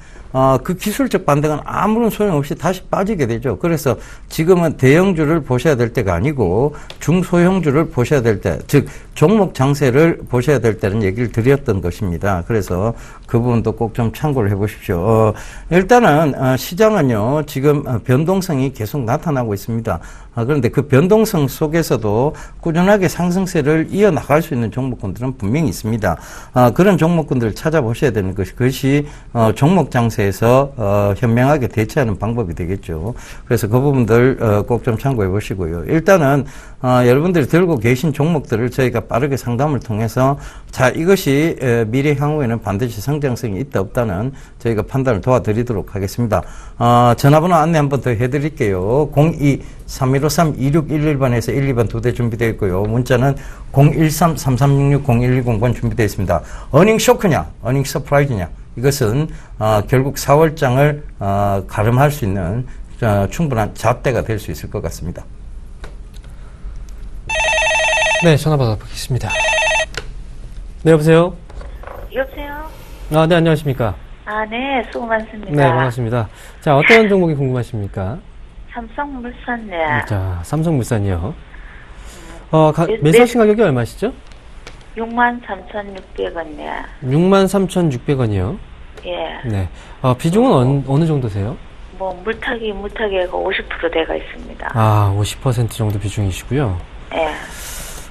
그 기술적 반등은 아무런 소용없이 다시 빠지게 되죠. 그래서 지금은 대형주를 보셔야 될 때가 아니고 중소형주를 보셔야 될 때, 즉 종목 장세를 보셔야 될 때는 얘기를 드렸던 것입니다. 그래서 그 부분도 꼭 좀 참고를 해보십시오. 일단은 시장은요 지금 변동성이 계속 나타나고 있습니다. 그런데 그 변동성 속에서도 꾸준하게 상승세를 이어나갈 수 있는 종목군들은 분명히 있습니다. 그런 종목군들을 찾아보셔야 되는 그것이 종목 장세에서 현명하게 대처하는 방법이 되겠죠. 그래서 그 부분들 꼭 좀 참고해 보시고요. 일단은 여러분들이 들고 계신 종목들을 저희가 빠르게 상담을 통해서 자, 이것이 미래 향후에는 반드시 성장성이 있다 없다는 저희가 판단을 도와드리도록 하겠습니다. 전화번호 안내 한번 더 해드릴게요. 02-3153-2611번에서 1, 2번 두 대 준비되어 있고요. 문자는 013-3366-0110번 준비되어 있습니다. 어닝 쇼크냐, 어닝 서프라이즈냐, 이것은 결국 4월장을 가름할 수 있는 충분한 잣대가 될 수 있을 것 같습니다. 네, 전화 받아보겠습니다. 네, 여보세요? 여보세요? 네, 안녕하십니까? 네, 수고 많습니다. 네, 반갑습니다. 자, 어떤 종목이 궁금하십니까? 삼성물산네. 자, 삼성물산이요. 매수하신 가격이 얼마시죠? 63,600원네. 63,600원이요. 예. 네. 비중은 어느 정도세요? 뭐 물타기가 50% 돼가 있습니다. 50% 정도 비중이시고요. 예.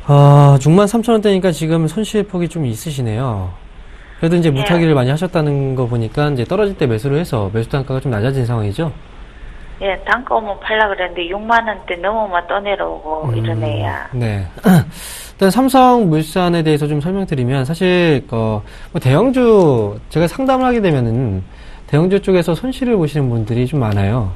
63,000원대니까 지금 손실폭이 좀 있으시네요. 그래도 이제 물타기를 많이 하셨다는 거 보니까 이제 떨어질 때 매수를 해서 매수 단가가 좀 낮아진 상황이죠? 예, 단가 오면 팔라 그랬는데 6만원대 넘으면 떠내려오고 이러네요. 네. 일단 삼성물산에 대해서 좀 설명드리면 사실 뭐 대형주 제가 상담을 하게 되면은 대형주 쪽에서 손실을 보시는 분들이 좀 많아요.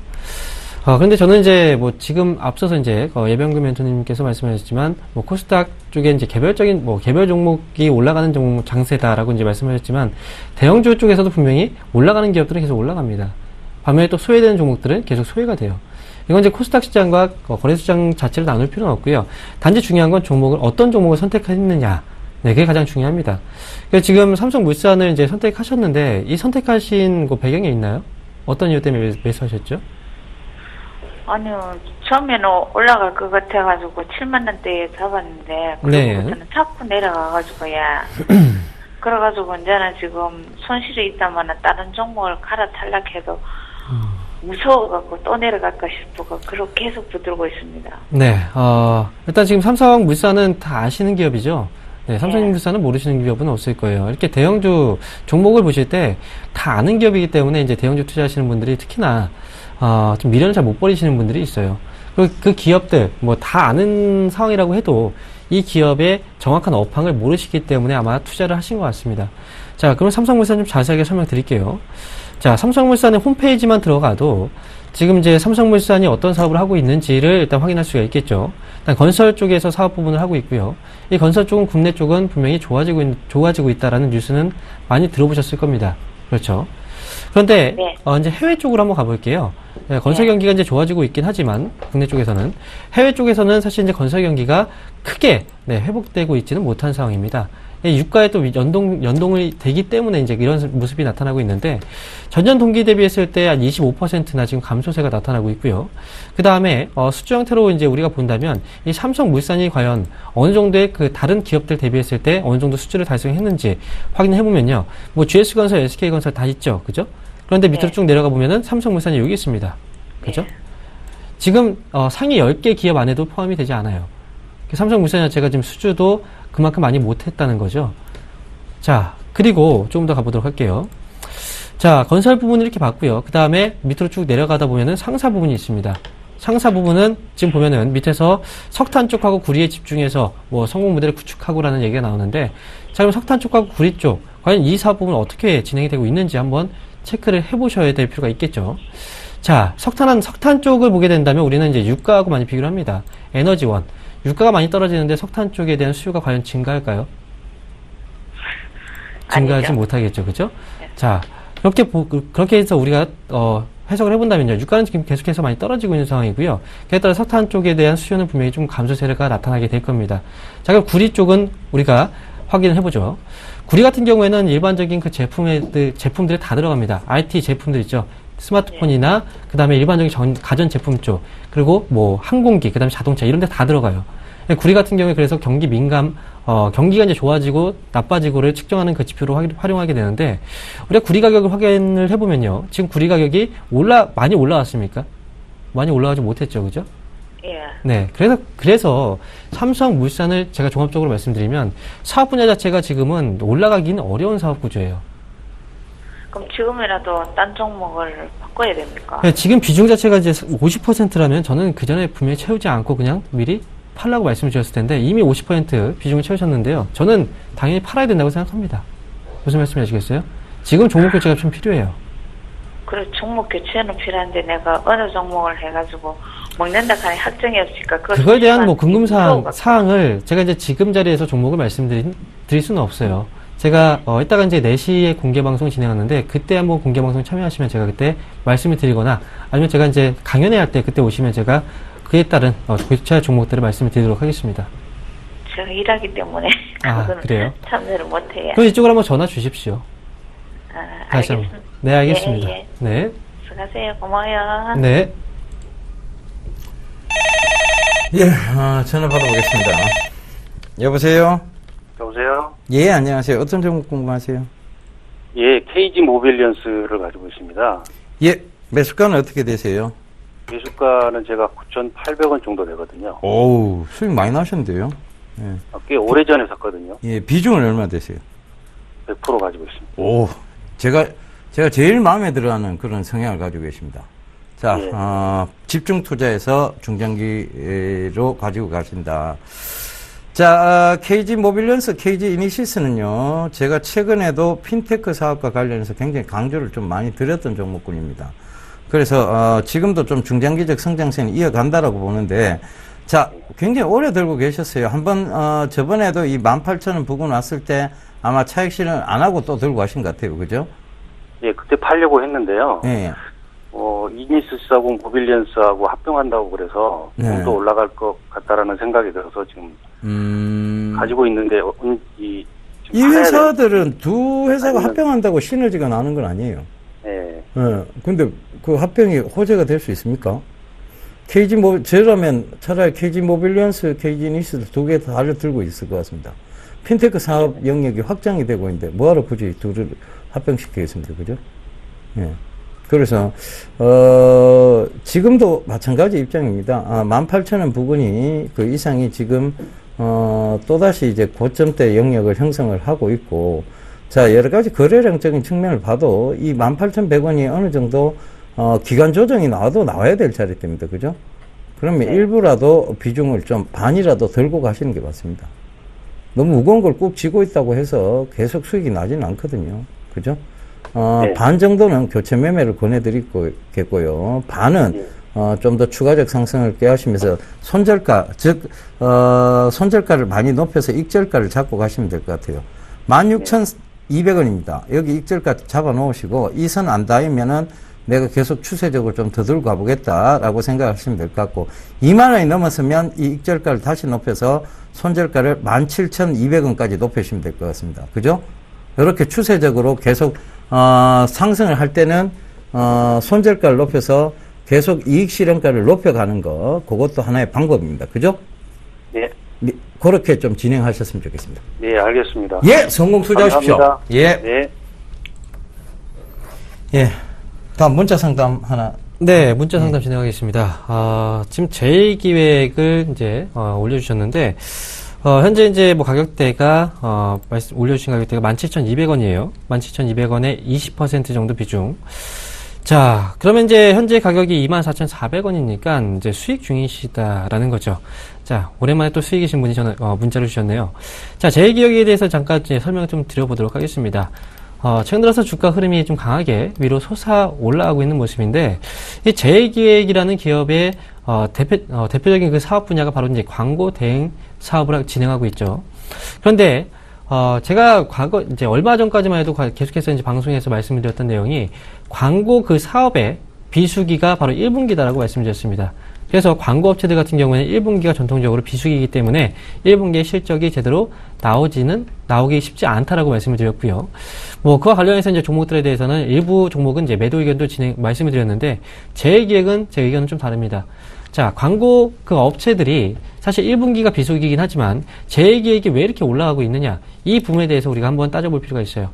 그런데 저는 이제 뭐 지금 앞서서 이제 예병금 멘토님께서 말씀하셨지만 뭐 코스닥 쪽에 이제 개별적인 뭐 개별 종목이 올라가는 종목 장세다라고 이제 말씀하셨지만 대형주 쪽에서도 분명히 올라가는 기업들은 계속 올라갑니다. 반면에 또 소외되는 종목들은 계속 소외가 돼요. 이건 이제 코스닥 시장과 거래소시장 자체를 나눌 필요는 없고요. 단지 중요한 건 어떤 종목을 선택했느냐. 네, 그게 가장 중요합니다. 그래서 지금 삼성물산을 이제 선택하셨는데 이 선택하신 그 배경이 있나요? 어떤 이유 때문에 매수하셨죠? 아니요, 처음에는 올라갈 것 같아가지고 7만원대에 잡았는데 그러고부터는 자꾸 내려가가지고요. 그래가지고 이제는 지금 손실이 있다면 다른 종목을 갈아탈락해도 무서워갖고 또 내려갈까 싶어서 그렇게 계속 붙들고 있습니다. 네, 일단 지금 삼성물산은 다 아시는 기업이죠? 네, 삼성물산은 모르시는 기업은 없을 거예요. 이렇게 대형주 종목을 보실 때 다 아는 기업이기 때문에 이제 대형주 투자하시는 분들이 특히나 좀 미련을 잘 못 버리시는 분들이 있어요. 그리고 그 기업들 뭐 다 아는 상황이라고 해도 이 기업의 정확한 업황을 모르시기 때문에 아마 투자를 하신 것 같습니다. 자, 그럼 삼성물산 좀 자세하게 설명드릴게요. 자, 삼성물산의 홈페이지만 들어가도 지금 이제 삼성물산이 어떤 사업을 하고 있는지를 일단 확인할 수가 있겠죠. 일단 건설 쪽에서 사업 부분을 하고 있고요. 이 건설 쪽은 국내 쪽은 분명히 좋아지고 있다라는 뉴스는 많이 들어보셨을 겁니다. 그렇죠. 그런데 네. 이제 해외 쪽으로 한번 가볼게요. 네, 건설 경기가 이제 좋아지고 있긴 하지만 국내 쪽에서는 해외 쪽에서는 사실 이제 건설 경기가 크게 회복되고 있지는 못한 상황입니다. 유가에 또 연동을 되기 때문에 이제 이런 모습이 나타나고 있는데 전년 동기 대비했을 때 한 25%나 지금 감소세가 나타나고 있고요. 그 다음에 수주 형태로 이제 우리가 본다면 이 삼성물산이 과연 어느 정도의 그 다른 기업들 대비했을 때 어느 정도 수주를 달성했는지 확인해 보면요. 뭐 GS건설, SK건설 다 있죠, 그죠? 그런데 밑으로 쭉 내려가 보면은 삼성물산이 여기 있습니다, 그죠? 지금 상위 10개 기업 안에도 포함이 되지 않아요. 삼성물산 자체가 지금 수주도 그만큼 많이 못했다는 거죠. 자, 그리고 조금 더 가보도록 할게요. 자, 건설 부분을 이렇게 봤고요. 그 다음에 밑으로 쭉 내려가다 보면은 상사 부분이 있습니다. 상사 부분은 지금 보면은 밑에서 석탄 쪽하고 구리에 집중해서 뭐 성공 모델을 구축하고라는 얘기가 나오는데, 자, 그럼 석탄 쪽하고 구리 쪽, 과연 이 사업 부분은 어떻게 진행이 되고 있는지 한번 체크를 해보셔야 될 필요가 있겠죠. 자, 석탄 쪽을 보게 된다면 우리는 이제 유가하고 많이 비교를 합니다. 에너지원. 유가가 많이 떨어지는데 석탄 쪽에 대한 수요가 과연 증가할까요? 증가하지 못하겠죠, 그죠? 네. 자, 그렇게 해서 우리가, 해석을 해본다면요. 유가는 지금 계속해서 많이 떨어지고 있는 상황이고요. 그에 따라 석탄 쪽에 대한 수요는 분명히 좀 감소세가 나타나게 될 겁니다. 자, 그럼 구리 쪽은 우리가 확인을 해보죠. 구리 같은 경우에는 일반적인 그 제품들이 다 들어갑니다. IT 제품들 있죠. 스마트폰이나 그 다음에 일반적인 가전 제품 쪽, 그리고 뭐 항공기, 그 다음에 자동차 이런 데 다 들어가요. 구리 같은 경우에 그래서 경기 민감, 경기가 이제 좋아지고 나빠지고를 측정하는 그 지표로 활용하게 되는데, 우리가 구리 가격을 확인을 해보면요. 지금 구리 가격이 많이 올라왔습니까? 많이 올라가지 못했죠, 그죠? 예. 네. 그래서 삼성물산을 제가 종합적으로 말씀드리면 사업 분야 자체가 지금은 올라가기는 어려운 사업 구조예요. 그럼 지금이라도 딴 종목을 바꿔야 됩니까? 네, 지금 비중 자체가 이제 50%라면 저는 그 전에 분명히 채우지 않고 그냥 미리 팔라고 말씀을 드렸을 텐데 이미 50% 비중을 채우셨는데요. 저는 당연히 팔아야 된다고 생각합니다. 무슨 말씀 하시겠어요? 지금 종목 교체가 좀 필요해요. 그래, 종목 교체는 필요한데 내가 어느 종목을 해가지고 먹는다 하니 확정이 없으니까 그거에 대한 뭐 사항을 제가 이제 지금 자리에서 종목을 말씀드릴 수는 없어요. 제가 이따가 이제 4시에 공개 방송 진행하는데 그때 한번 공개 방송 참여하시면 제가 그때 말씀을 드리거나 아니면 제가 이제 강연회 할 때 그때 오시면 제가 그에 따른 교체 종목들을 말씀을 드리도록 하겠습니다. 제가 일하기 때문에 그래요? 참여를 못해요. 그럼 이쪽으로 한번 전화 주십시오. 다시 한번. 알겠습니다. 네, 알겠습니다. 예. 네. 수고하세요. 고마워요. 네. 예, 전화 받아보겠습니다. 여보세요? 여보세요? 예, 안녕하세요. 어떤 종목 궁금하세요? 예, KG 모빌리언스를 가지고 있습니다. 예, 매수가는 어떻게 되세요? 매수가는 제가 9,800원 정도 되거든요. 오우, 수익 많이 나셨는데요? 예. 꽤 오래전에 샀거든요. 예, 비중은 얼마 되세요? 100% 가지고 있습니다. 오, 제가 제일 마음에 들어하는 그런 성향을 가지고 계십니다. 자, 예. 집중 투자해서 중장기로 가지고 가신다. 자, KG 모빌리언스, KG 이니시스는요, 제가 최근에도 핀테크 사업과 관련해서 굉장히 강조를 좀 많이 드렸던 종목군입니다. 그래서, 지금도 좀 중장기적 성장세는 이어간다라고 보는데, 자, 굉장히 오래 들고 계셨어요. 한번, 저번에도 이 18,000원 부근 왔을 때 아마 차익 실현 안 하고 또 들고 가신 것 같아요. 그죠? 예, 그때 팔려고 했는데요. 예. 이니시스하고 모빌리언스하고 합병한다고 그래서 네. 좀 더 올라갈 것 같다라는 생각이 들어서 지금 가지고 있는데 이 회사들은 두 회사가 합병한다고 시너지가 나는 건 아니에요. 예. 예. 근데 그 합병이 호재가 될 수 있습니까? 저라면 차라리 KG 모빌리언스, KG 이니시스 두 개 다 들고 있을 것 같습니다. 핀테크 사업 영역이 확장이 되고 있는데 뭐하러 굳이 둘을 합병시키겠습니까? 그죠? 예. 그래서, 지금도 마찬가지 입장입니다. 18,000원 부근이 그 이상이 지금, 또다시 이제 고점대 영역을 형성을 하고 있고, 자, 여러 가지 거래량적인 측면을 봐도 이 18,100원이 어느 정도, 기간 조정이 나와야 될 자리대입니다. 그죠? 그러면 네. 일부라도 비중을 좀 반이라도 들고 가시는 게 맞습니다. 너무 무거운 걸 꾹 쥐고 있다고 해서 계속 수익이 나지는 않거든요. 그죠? 네. 반 정도는 교체 매매를 권해드리겠고요. 반은 좀 더 추가적 상승을 꾀하시면서 손절가, 즉 손절가를 많이 높여서 익절가를 잡고 가시면 될 것 같아요. 16,200원입니다. 여기 익절가 잡아 놓으시고 이 선 안 닿으면은 내가 계속 추세적으로 좀 더 들고 가보겠다라고 생각하시면 될 것 같고 2만 원이 넘었으면 이 익절가를 다시 높여서 손절가를 17,200원까지 높이시면 될 것 같습니다. 그죠? 이렇게 추세적으로 계속 상승을 할 때는 손절가를 높여서 계속 이익 실현가를 높여가는 거 그것도 하나의 방법입니다. 그죠? 네. 그렇게 좀 진행하셨으면 좋겠습니다. 네, 알겠습니다. 예, 성공 투자하십시오. 감사합니다. 예. 네. 예. 다음 문자 상담 하나. 네, 문자 상담 진행하겠습니다. 지금 제2기획을 이제, 올려주셨는데, 현재 이제 뭐 가격대가, 올려주신 가격대가 17,200원이에요. 17,200원에 20% 정도 비중. 자, 그러면 이제 현재 가격이 24,400원이니까 이제 수익 중이시다라는 거죠. 자, 오랜만에 또 수익이신 분이 저는, 문자를 주셨네요. 자, 제2기획에 대해서 잠깐 이제 설명을 좀 드려보도록 하겠습니다. 최근 들어서 주가 흐름이 좀 강하게 위로 솟아 올라가고 있는 모습인데, 이 제2기획이라는 기업의, 대표적인 그 사업 분야가 바로 이제 광고 대행 사업을 진행하고 있죠. 그런데, 제가 이제 얼마 전까지만 해도 계속해서 이제 방송에서 말씀을 드렸던 내용이 광고 그 사업의 비수기가 바로 1분기다라고 말씀드렸습니다. 그래서 광고업체들 같은 경우에는 1분기가 전통적으로 비수기이기 때문에 1분기의 실적이 제대로 나오기 쉽지 않다라고 말씀을 드렸고요. 뭐, 그와 관련해서 이제 종목들에 대해서는 일부 종목은 이제 매도 의견도 말씀을 드렸는데, 제 의견은 좀 다릅니다. 자, 광고 그 업체들이 사실 1분기가 비수기이긴 하지만 제2기획이 왜 이렇게 올라가고 있느냐, 이 부분에 대해서 우리가 한번 따져볼 필요가 있어요.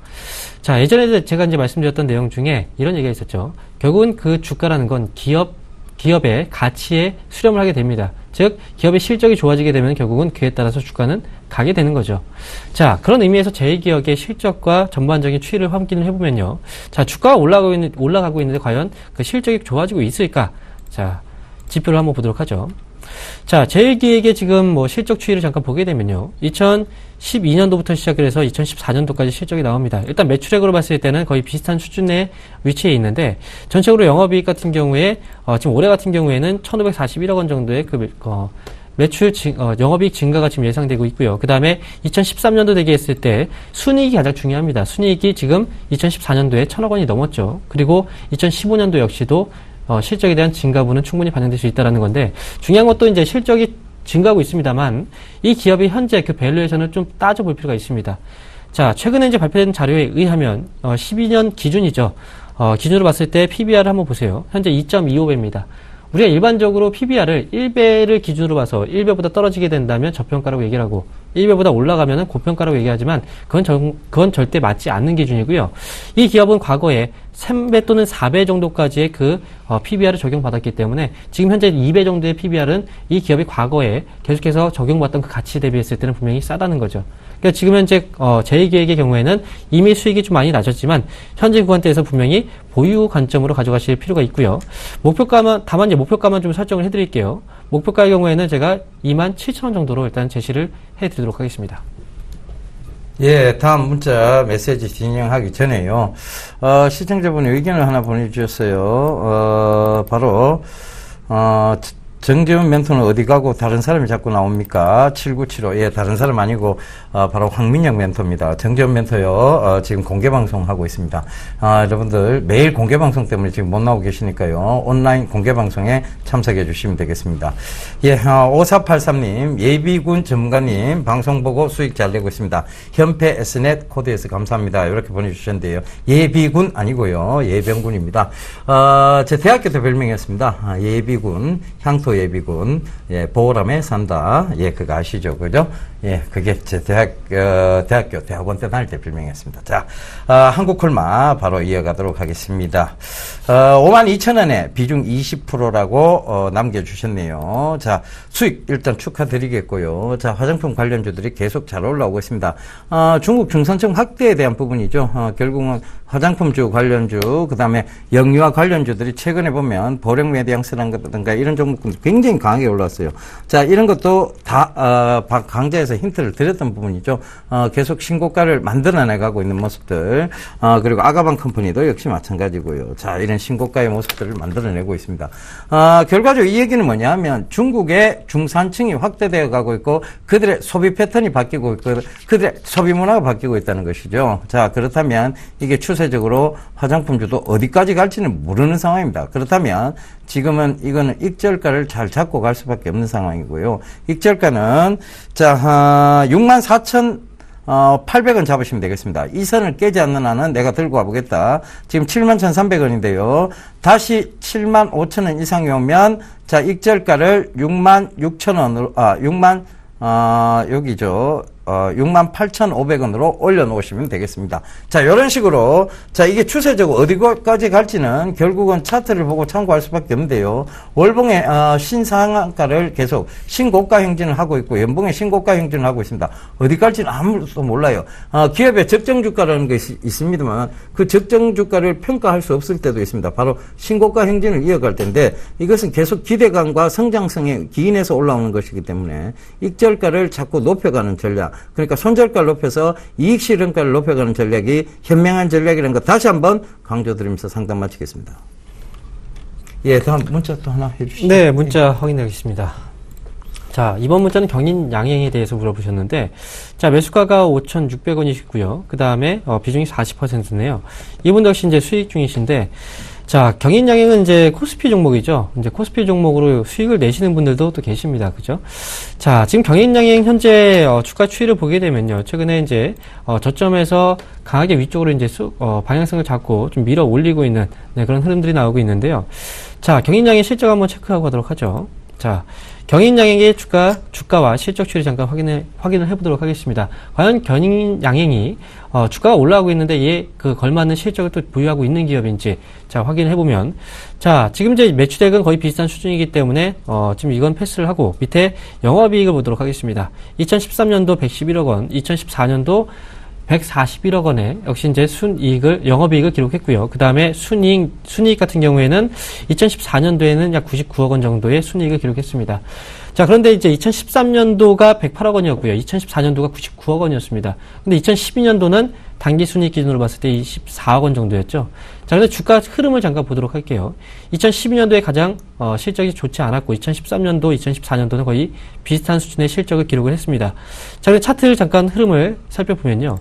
자, 예전에 제가 이제 말씀드렸던 내용 중에 이런 얘기가 있었죠. 결국은 그 주가라는 건 기업의 가치에 수렴을 하게 됩니다. 즉, 기업의 실적이 좋아지게 되면 결국은 그에 따라서 주가는 가게 되는 거죠. 자, 그런 의미에서 제2기업의 실적과 전반적인 추이를 확인을 해보면요. 자, 주가가 올라가고 있는데 과연 그 실적이 좋아지고 있을까? 자, 지표를 한번 보도록 하죠. 자, 제1기획의 지금 뭐 실적 추이를 잠깐 보게 되면요. 2012년도부터 시작을 해서 2014년도까지 실적이 나옵니다. 일단 매출액으로 봤을 때는 거의 비슷한 수준의 위치에 있는데, 전체적으로 영업이익 같은 경우에, 지금 올해 같은 경우에는 1,541억 원 정도의 영업이익 증가가 지금 예상되고 있고요. 그 다음에 2013년도 대비했을 때 순이익이 가장 중요합니다. 순이익이 지금 2014년도에 1,000억 원이 넘었죠. 그리고 2015년도 역시도 실적에 대한 증가분은 충분히 반영될 수 있다는 건데, 중요한 것도 이제 실적이 증가하고 있습니다만, 이 기업이 현재 그 밸류에이션을 좀 따져볼 필요가 있습니다. 자, 최근에 이제 발표된 자료에 의하면, 12년 기준이죠. 기준으로 봤을 때 PBR을 한번 보세요. 현재 2.25배입니다. 우리가 일반적으로 PBR을 1배를 기준으로 봐서 1배보다 떨어지게 된다면 저평가라고 얘기를 하고 1배보다 올라가면 고평가라고 얘기하지만 그건 절대 맞지 않는 기준이고요. 이 기업은 과거에 3배 또는 4배 정도까지의 그 PBR을 적용받았기 때문에 지금 현재 2배 정도의 PBR은 이 기업이 과거에 계속해서 적용받던 그 가치 대비했을 때는 분명히 싸다는 거죠. 그러니까 지금 현재 제2기획의 경우에는 이미 수익이 좀 많이 낮았지만 현재 구간대에서 분명히 보유 관점으로 가져가실 필요가 있고요. 다만 이제 목표가만 좀 설정을 해드릴게요. 목표가의 경우에는 제가 27,000원 정도로 일단 제시를 해드리도록 하겠습니다. 예, 다음 문자 메시지 진행하기 전에요. 시청자분이 의견을 하나 보내주셨어요. 바로, 정재훈 멘토는 어디 가고 다른 사람이 자꾸 나옵니까? 7975. 예, 다른 사람 아니고, 바로 황민영 멘토입니다. 정재훈 멘토요, 지금 공개방송 하고 있습니다. 여러분들 매일 공개방송 때문에 지금 못 나오고 계시니까요. 온라인 공개방송에 참석해 주시면 되겠습니다. 예, 5483님, 예비군 전문가님, 방송 보고 수익 잘 내고 있습니다. 현패 S넷 코드에서 감사합니다. 이렇게 보내주셨는데요. 예비군 아니고요. 예병군입니다. 제 대학교 때 별명이었습니다. 예비군, 향토 예비군, 예, 보람에 산다. 예, 그거 아시죠? 그죠? 예, 그게 제 대학원 때 다닐 때 별명이었습니다. 자, 한국콜마 바로 이어가도록 하겠습니다. 52,000원에 비중 20%라고, 남겨주셨네요. 자, 수익 일단 축하드리겠고요. 자, 화장품 관련주들이 계속 잘 올라오고 있습니다. 중국 중산층 확대에 대한 부분이죠. 결국은 화장품주 관련주, 그 다음에 영유아 관련주들이 최근에 보면 보령 메디앙스라든가 이런 종목들 굉장히 강하게 올랐어요. 자, 이런 것도 다 강좌에서 힌트를 드렸던 부분이죠. 계속 신고가를 만들어내가고 있는 모습들, 그리고 아가방 컴퍼니도 역시 마찬가지고요. 자, 이런 신고가의 모습들을 만들어내고 있습니다. 결과적으로 이 얘기는 뭐냐면 중국의 중산층이 확대되어 가고 있고 그들의 소비 패턴이 바뀌고 있고 그들의 소비 문화가 바뀌고 있다는 것이죠. 자, 그렇다면 이게 추세적으로 화장품주도 어디까지 갈지는 모르는 상황입니다. 그렇다면 지금은 이거는 익절가를 잘 잡고 갈 수밖에 없는 상황이고요. 익절가는 자, 64,800원 잡으시면 되겠습니다. 이 선을 깨지 않는 한은 내가 들고 와보겠다. 지금 71,300원인데요. 다시 75,000원 이상이 오면 자, 익절가를 66,000원으로 여기죠. 68,500원으로 올려놓으시면 되겠습니다. 자, 이런 식으로, 자, 이게 추세적으로 어디까지 갈지는 결국은 차트를 보고 참고할 수밖에 없는데요. 월봉의, 신상한가를 계속 신고가 행진을 하고 있고, 연봉의 신고가 행진을 하고 있습니다. 어디 갈지는 아무도 몰라요. 기업의 적정주가라는 것이 있습니다만, 그 적정주가를 평가할 수 없을 때도 있습니다. 바로 신고가 행진을 이어갈 텐데, 이것은 계속 기대감과 성장성에 기인해서 올라오는 것이기 때문에, 익절가를 자꾸 높여가는 전략, 그러니까 손절가를 높여서 이익 실현가를 높여가는 전략이 현명한 전략이라는 것 다시 한번 강조드리면서 상담 마치겠습니다. 예, 다음 문자 또 하나 해주시죠. 네, 문자 확인하겠습니다. 자, 이번 문자는 경인 양행에 대해서 물어보셨는데, 자, 매수가가 5,600원이시고요. 그 다음에 비중이 40%네요. 이분 역시 이제 수익 중이신데, 자, 경인 양행은 이제 코스피 종목이죠. 이제 코스피 종목으로 수익을 내시는 분들도 또 계십니다. 그죠? 자, 지금 경인 양행 현재 주가 추이를 보게 되면요. 최근에 이제 저점에서 강하게 위쪽으로 이제 방향성을 잡고 좀 밀어 올리고 있는 그런 흐름들이 나오고 있는데요. 자, 경인 양행 실적 한번 체크하고 가도록 하죠. 자, 경인 양행의 주가와 실적 추이를 잠깐 확인을 해보도록 하겠습니다. 과연 경인 양행이 주가가 올라가고 있는데 그 걸맞는 실적을 또 보유하고 있는 기업인지 자 확인해보면 자 지금 이제 매출액은 거의 비슷한 수준이기 때문에 지금 이건 패스를 하고 밑에 영업이익을 보도록 하겠습니다. 2013년도 111억 원, 2014년도 141억 원에 역시 이제 영업이익을 기록했고요. 그 다음에 순이익 같은 경우에는 2014년도에는 약 99억 원 정도의 순이익을 기록했습니다. 자, 그런데 이제 2013년도가 108억 원이었고요. 2014년도가 99억 원이었습니다. 근데 2012년도는 단기 순이익 기준으로 봤을 때 24억 원 정도였죠. 자, 근데 주가 흐름을 잠깐 보도록 할게요. 2012년도에 가장 실적이 좋지 않았고 2013년도, 2014년도는 거의 비슷한 수준의 실적을 기록을 했습니다. 자, 그럼 차트를 잠깐 흐름을 살펴보면요.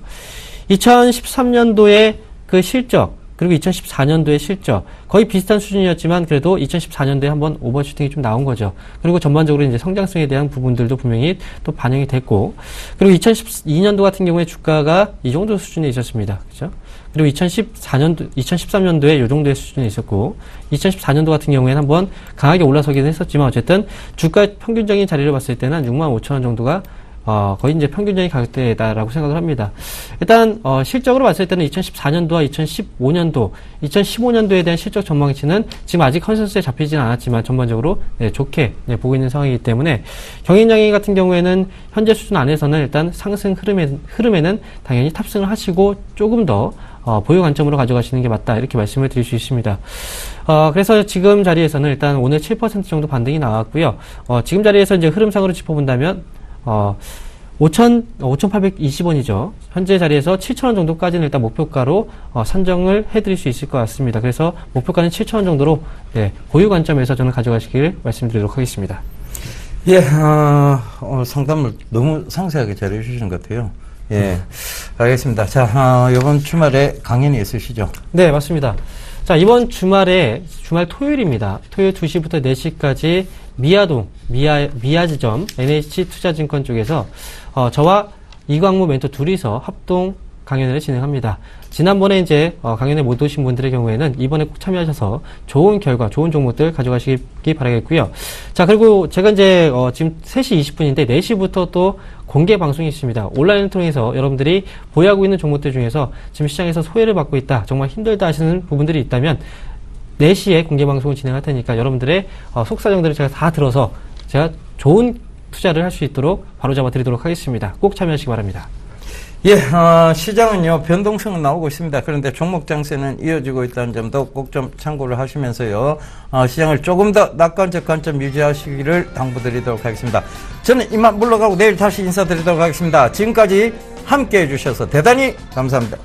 2013년도의 그 실적 그리고 2014년도의 실적 거의 비슷한 수준이었지만 그래도 2014년도에 한번 오버슈팅이 좀 나온 거죠. 그리고 전반적으로 이제 성장성에 대한 부분들도 분명히 또 반영이 됐고 그리고 2012년도 같은 경우에 주가가 이 정도 수준에 있었습니다. 그죠? 그리고 2013년도에 이 정도의 수준에 있었고 2014년도 같은 경우에는 한번 강하게 올라서긴 했었지만 어쨌든 주가 평균적인 자리를 봤을 때는 한 65,000원 정도가 거의 이제 평균적인 가격대다라고 생각을 합니다. 일단, 실적으로 봤을 때는 2014년도와 2015년도, 2015년도에 대한 실적 전망치는 지금 아직 컨센서스에 잡히지는 않았지만 전반적으로 좋게 보고 있는 상황이기 때문에 경인양행 같은 경우에는 현재 수준 안에서는 일단 상승 흐름에는 당연히 탑승을 하시고 조금 더 보유 관점으로 가져가시는 게 맞다 이렇게 말씀을 드릴 수 있습니다. 그래서 지금 자리에서는 일단 오늘 7% 정도 반등이 나왔고요. 지금 자리에서 이제 흐름상으로 짚어본다면 5,820원이죠. 현재 자리에서 7,000원 정도까지는 일단 목표가로 산정을 해드릴 수 있을 것 같습니다. 그래서 목표가는 7,000원 정도로 보유 관점에서 저는 가져가시길 말씀드리도록 하겠습니다. 예, 오늘 상담을 너무 상세하게 잘 해주시는 것 같아요. 예, 알겠습니다. 자, 이번 주말에 강연이 있으시죠? 네, 맞습니다. 자, 이번 주말 토요일입니다. 토요일 2시부터 4시까지 미아지점 NH투자증권 쪽에서 저와 이광무 멘토 둘이서 합동 강연을 진행합니다. 지난번에 이제 강연에 못 오신 분들의 경우에는 이번에 꼭 참여하셔서 좋은 결과, 좋은 종목들 가져가시기 바라겠고요. 자, 그리고 제가 이제 지금 3시 20분인데 4시부터 또 공개 방송이 있습니다. 온라인을 통해서 여러분들이 보유하고 있는 종목들 중에서 지금 시장에서 소외를 받고 있다, 정말 힘들다 하시는 부분들이 있다면 4시에 공개 방송을 진행할 테니까 여러분들의 속사정들을 제가 다 들어서 제가 좋은 투자를 할 수 있도록 바로잡아 드리도록 하겠습니다. 꼭 참여하시기 바랍니다. 예, 시장은요, 변동성은 나오고 있습니다. 그런데 종목 장세는 이어지고 있다는 점도 꼭 좀 참고를 하시면서요, 시장을 조금 더 낙관적 관점 유지하시기를 당부드리도록 하겠습니다. 저는 이만 물러가고 내일 다시 인사드리도록 하겠습니다. 지금까지 함께 해주셔서 대단히 감사합니다.